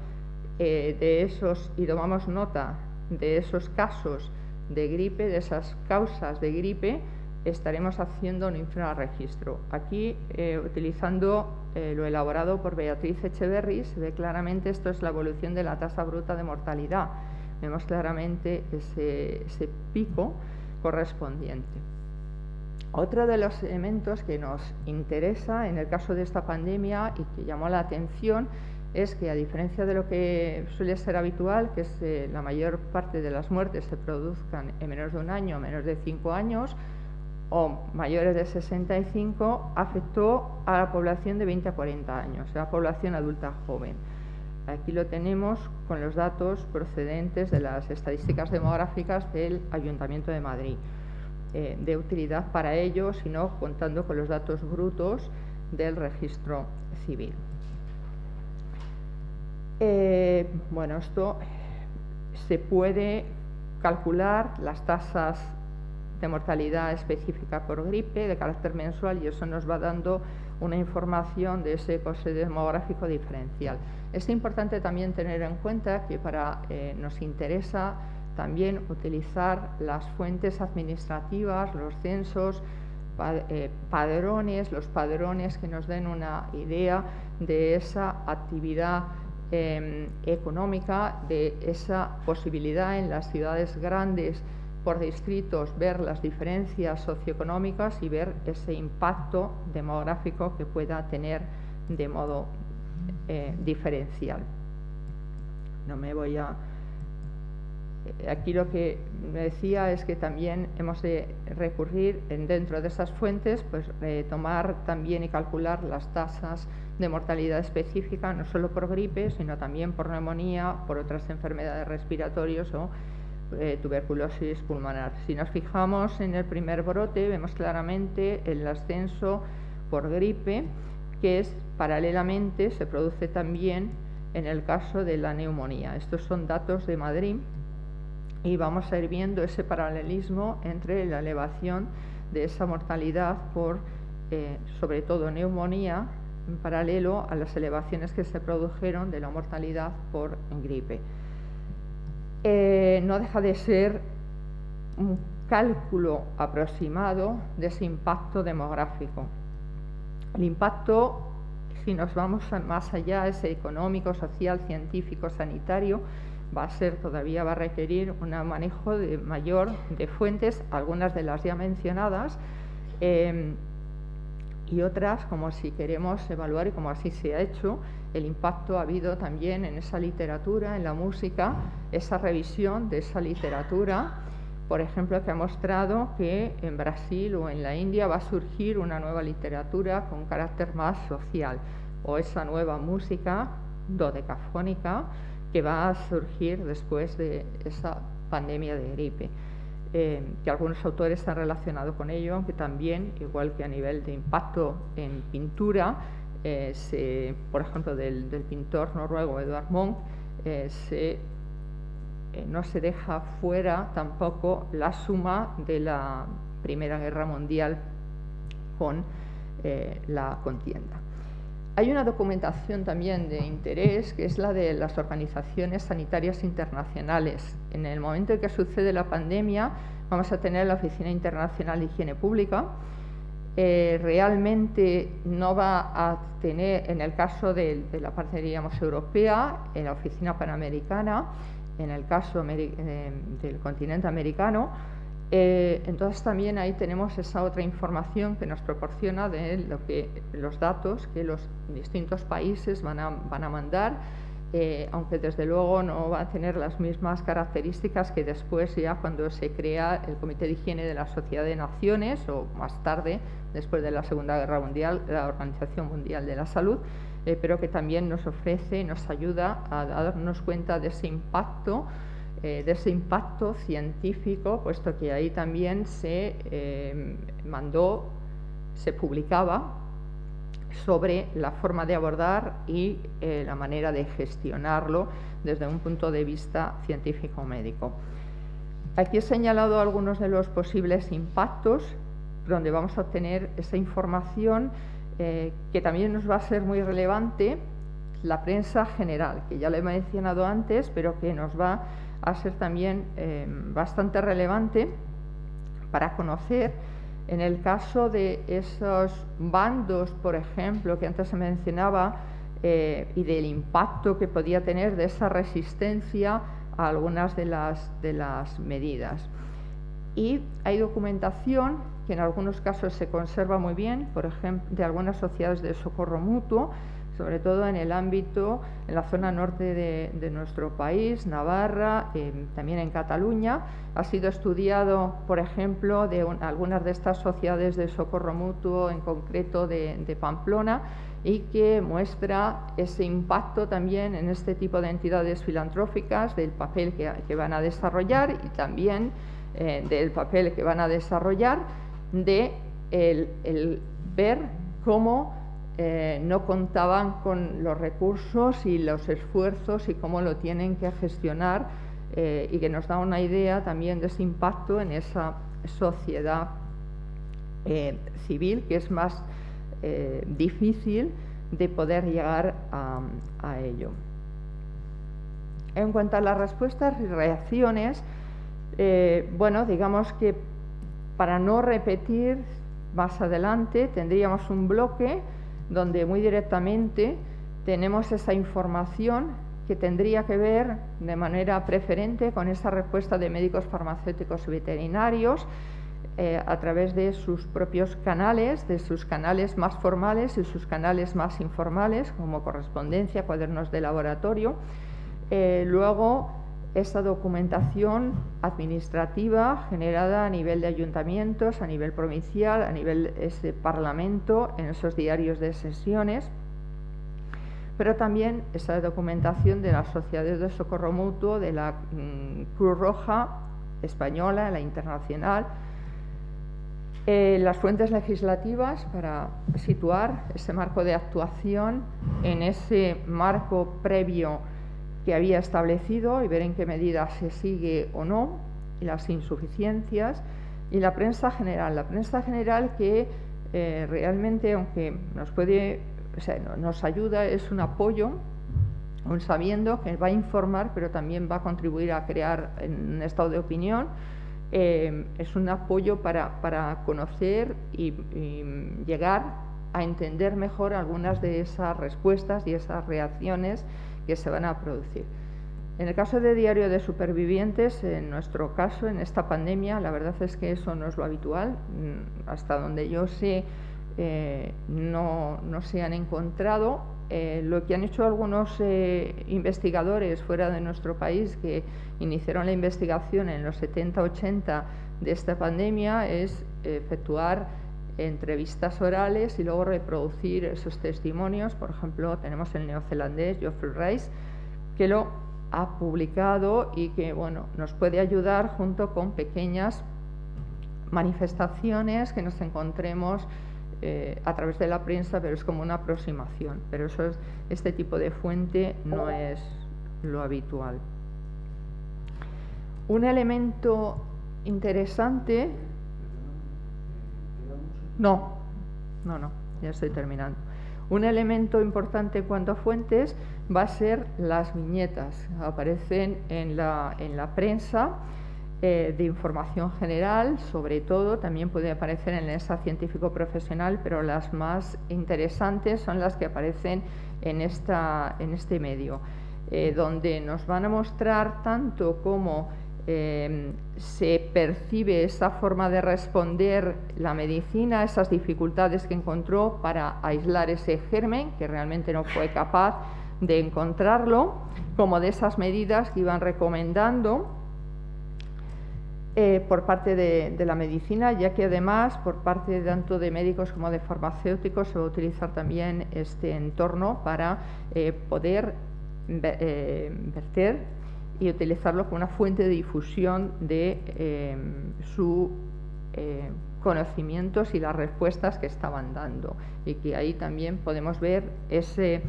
de esos y tomamos nota de esos casos de gripe, de esas causas de gripe, estaremos haciendo un infrarregistro. Aquí, utilizando lo elaborado por Beatriz Echeverry, se ve claramente, esto es la evolución de la tasa bruta de mortalidad. Vemos claramente ese pico correspondiente. Otro de los elementos que nos interesa en el caso de esta pandemia y que llamó la atención es que, a diferencia de lo que suele ser habitual, que es la mayor parte de las muertes se produzcan en menos de un año, menos de 5 años o mayores de 65, afectó a la población de 20 a 40 años, a la población adulta joven. Aquí lo tenemos con los datos procedentes de las estadísticas demográficas del Ayuntamiento de Madrid, de utilidad para ello, sino contando con los datos brutos del registro civil. Bueno, esto se puede calcular las tasas de mortalidad específica por gripe de carácter mensual, y eso nos va dando una información de ese coste demográfico diferencial. Es importante también tener en cuenta que nos interesa también utilizar las fuentes administrativas, los censos, padrones, los padrones que nos den una idea de esa actividad económica, de esa posibilidad en las ciudades grandes por distritos, ver las diferencias socioeconómicas y ver ese impacto demográfico que pueda tener de modo diferencial. No me voy a... Aquí lo que me decía es que también hemos de recurrir dentro de esas fuentes, pues tomar también y calcular las tasas de mortalidad específica, no solo por gripe, sino también por neumonía, por otras enfermedades respiratorias o tuberculosis pulmonar. Si nos fijamos en el primer brote, vemos claramente el ascenso por gripe, que paralelamente se produce también en el caso de la neumonía. Estos son datos de Madrid y vamos a ir viendo ese paralelismo entre la elevación de esa mortalidad por, sobre todo, neumonía, en paralelo a las elevaciones que se produjeron de la mortalidad por gripe. No deja de ser un cálculo aproximado de ese impacto demográfico. El impacto, si nos vamos más allá, es económico, social, científico, sanitario, va a requerir un manejo mayor de fuentes, algunas de las ya mencionadas, y otras, como si queremos evaluar, y como así se ha hecho, el impacto ha habido también en esa literatura, en la música, esa revisión de esa literatura, por ejemplo, que ha mostrado que en Brasil o en la India va a surgir una nueva literatura con carácter más social, o esa nueva música dodecafónica que va a surgir después de esa pandemia de gripe. Que algunos autores han relacionado con ello, aunque también, igual que a nivel de impacto en pintura, por ejemplo, del pintor noruego Edvard Munch, no se deja fuera tampoco la suma de la Primera Guerra Mundial con la contienda. Hay una documentación también de interés, que es la de las organizaciones sanitarias internacionales. En el momento en que sucede la pandemia, vamos a tener la Oficina Internacional de Higiene Pública. Realmente no va a tener, en el caso de la parte, diríamos, europea, en la Oficina Panamericana, en el caso del continente americano. Entonces también ahí tenemos esa otra información que nos proporciona de los datos que los distintos países van a mandar, aunque desde luego no va a tener las mismas características que después, ya cuando se crea el Comité de Higiene de la Sociedad de Naciones, o más tarde, después de la Segunda Guerra Mundial, la Organización Mundial de la Salud, pero que también nos ofrece, nos ayuda a darnos cuenta de ese impacto científico, puesto que ahí también se publicaba sobre la forma de abordar y la manera de gestionarlo desde un punto de vista científico-médico. Aquí he señalado algunos de los posibles impactos donde vamos a obtener esa información, que también nos va a ser muy relevante la prensa general, que ya lo he mencionado antes, pero que nos va a ser también bastante relevante para conocer En el caso de esos bandos, por ejemplo, que antes se mencionaba, y del impacto que podía tener de esa resistencia a algunas de las medidas. Y hay documentación que en algunos casos se conserva muy bien, por ejemplo, de algunas sociedades de socorro mutuo, sobre todo en el ámbito, en la zona norte de nuestro país, Navarra, también en Cataluña. Ha sido estudiado, por ejemplo, de algunas de estas sociedades de socorro mutuo, en concreto de Pamplona, y que muestra ese impacto también en este tipo de entidades filantróficas, del papel que van a desarrollar y también del papel que van a desarrollar de el ver cómo no contaban con los recursos y los esfuerzos y cómo lo tienen que gestionar, y que nos da una idea también de ese impacto en esa sociedad civil, que es más difícil de poder llegar a ello. En cuanto a las respuestas y reacciones, bueno, digamos que para no repetir más adelante tendríamos un bloque donde muy directamente tenemos esa información que tendría que ver de manera preferente con esa respuesta de médicos, farmacéuticos y veterinarios, a través de sus propios canales, de sus canales más formales y sus canales más informales, como correspondencia, cuadernos de laboratorio. Luego, esa documentación administrativa generada a nivel de ayuntamientos, a nivel provincial, a nivel parlamento, en esos diarios de sesiones, pero también esa documentación de las sociedades de socorro mutuo, de la Cruz Roja española, la internacional, las fuentes legislativas para situar ese marco de actuación en ese marco previo que había establecido y ver en qué medida se sigue o no, y las insuficiencias, y la prensa general que realmente, aunque nos ayuda, es un apoyo, aun sabiendo que va a informar, pero también va a contribuir a crear un estado de opinión. Es un apoyo para conocer y llegar a entender mejor algunas de esas respuestas y esas reacciones que se van a producir. En el caso de Diario de Supervivientes, en nuestro caso, en esta pandemia, la verdad es que eso no es lo habitual. Hasta donde yo sé, no se han encontrado. Lo que han hecho algunos investigadores fuera de nuestro país, que iniciaron la investigación en los 70-80 de esta pandemia, es efectuar entrevistas orales y luego reproducir esos testimonios. Por ejemplo, tenemos el neozelandés Geoffrey Rice, que lo ha publicado y que, bueno, nos puede ayudar junto con pequeñas manifestaciones que nos encontremos a través de la prensa, pero es como una aproximación. Pero este tipo de fuente no es lo habitual. Un elemento interesante... No, ya estoy terminando. Un elemento importante en cuanto a fuentes va a ser las viñetas. Aparecen en la prensa de información general, sobre todo, también puede aparecer en esa científico profesional, pero las más interesantes son las que aparecen en este medio, donde nos van a mostrar tanto cómo se percibe esa forma de responder la medicina, esas dificultades que encontró para aislar ese germen, que realmente no fue capaz de encontrarlo, como de esas medidas que iban recomendando por parte de la medicina, ya que además por parte tanto de médicos como de farmacéuticos se va a utilizar también este entorno para poder verter y utilizarlo como una fuente de difusión de sus conocimientos y las respuestas que estaban dando, y que ahí también podemos ver ese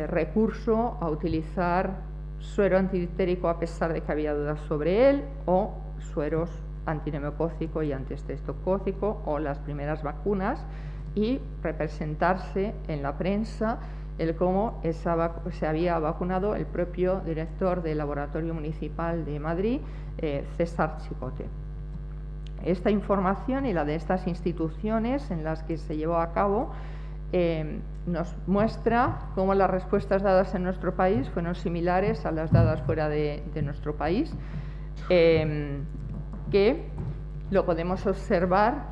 recurso a utilizar suero antidifterico a pesar de que había dudas sobre él, o sueros antineumocócico y antiestreptocócico, o las primeras vacunas, y representarse en la prensa el cómo se había vacunado el propio director del Laboratorio Municipal de Madrid, César Chicote. Esta información y la de estas instituciones en las que se llevó a cabo nos muestra cómo las respuestas dadas en nuestro país fueron similares a las dadas fuera de nuestro país, que lo podemos observar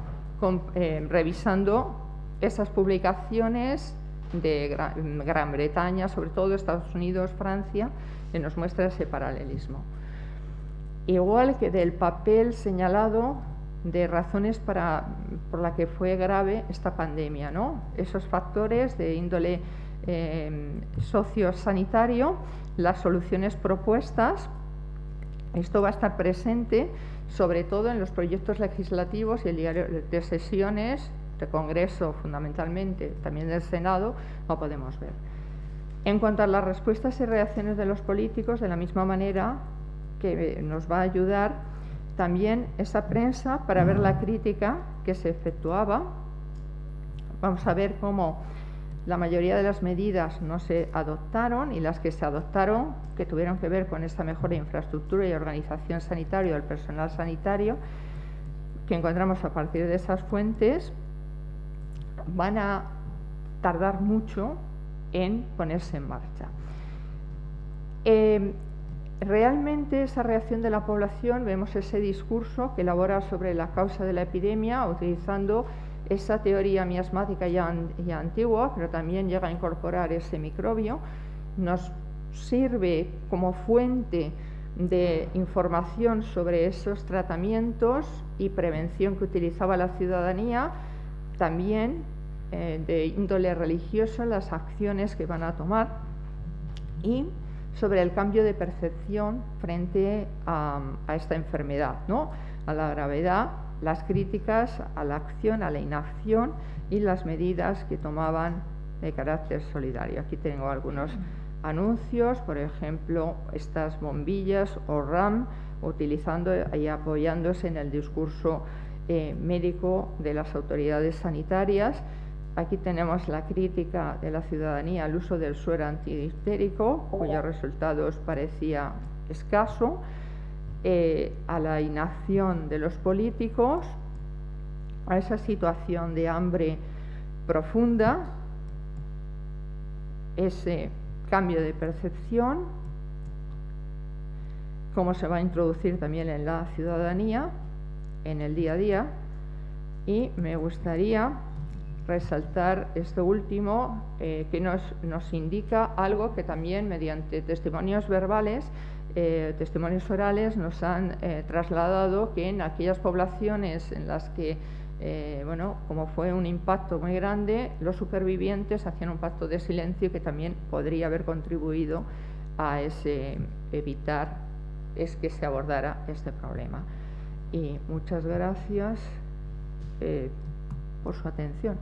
revisando esas publicaciones de Gran Bretaña, sobre todo Estados Unidos, Francia, que nos muestra ese paralelismo. Igual que del papel señalado de razones por la que fue grave esta pandemia, ¿no? Esos factores de índole sociosanitario, las soluciones propuestas, esto va a estar presente sobre todo en los proyectos legislativos y el diario de sesiones de Congreso, fundamentalmente, también del Senado, lo podemos ver. En cuanto a las respuestas y reacciones de los políticos, de la misma manera que nos va a ayudar también esa prensa para ver la crítica que se efectuaba. Vamos a ver cómo la mayoría de las medidas no se adoptaron y las que se adoptaron, que tuvieron que ver con esta mejora de infraestructura y organización sanitaria del personal sanitario, que encontramos a partir de esas fuentes, van a tardar mucho en ponerse en marcha. Realmente esa reacción de la población, vemos ese discurso que elabora sobre la causa de la epidemia, utilizando esa teoría miasmática ya antigua, pero también llega a incorporar ese microbio, nos sirve como fuente de información sobre esos tratamientos y prevención que utilizaba la ciudadanía, también de índole religioso, las acciones que van a tomar, y sobre el cambio de percepción frente a esta enfermedad, ¿no? A la gravedad, las críticas a la acción, a la inacción y las medidas que tomaban de carácter solidario. Aquí tengo algunos anuncios, por ejemplo, estas bombillas o RAM, utilizando y apoyándose en el discurso médico de las autoridades sanitarias. Aquí tenemos la crítica de la ciudadanía al uso del suero antidifterico, cuyos resultados parecía escaso, a la inacción de los políticos, a esa situación de hambre profunda, ese cambio de percepción, cómo se va a introducir también en la ciudadanía, en el día a día, y me gustaría resaltar esto último, que nos indica algo que también mediante testimonios verbales, testimonios orales, nos han trasladado, que en aquellas poblaciones en las que, bueno, como fue un impacto muy grande, los supervivientes hacían un pacto de silencio que también podría haber contribuido a ese evitar que se abordara este problema. Y muchas gracias por su atención.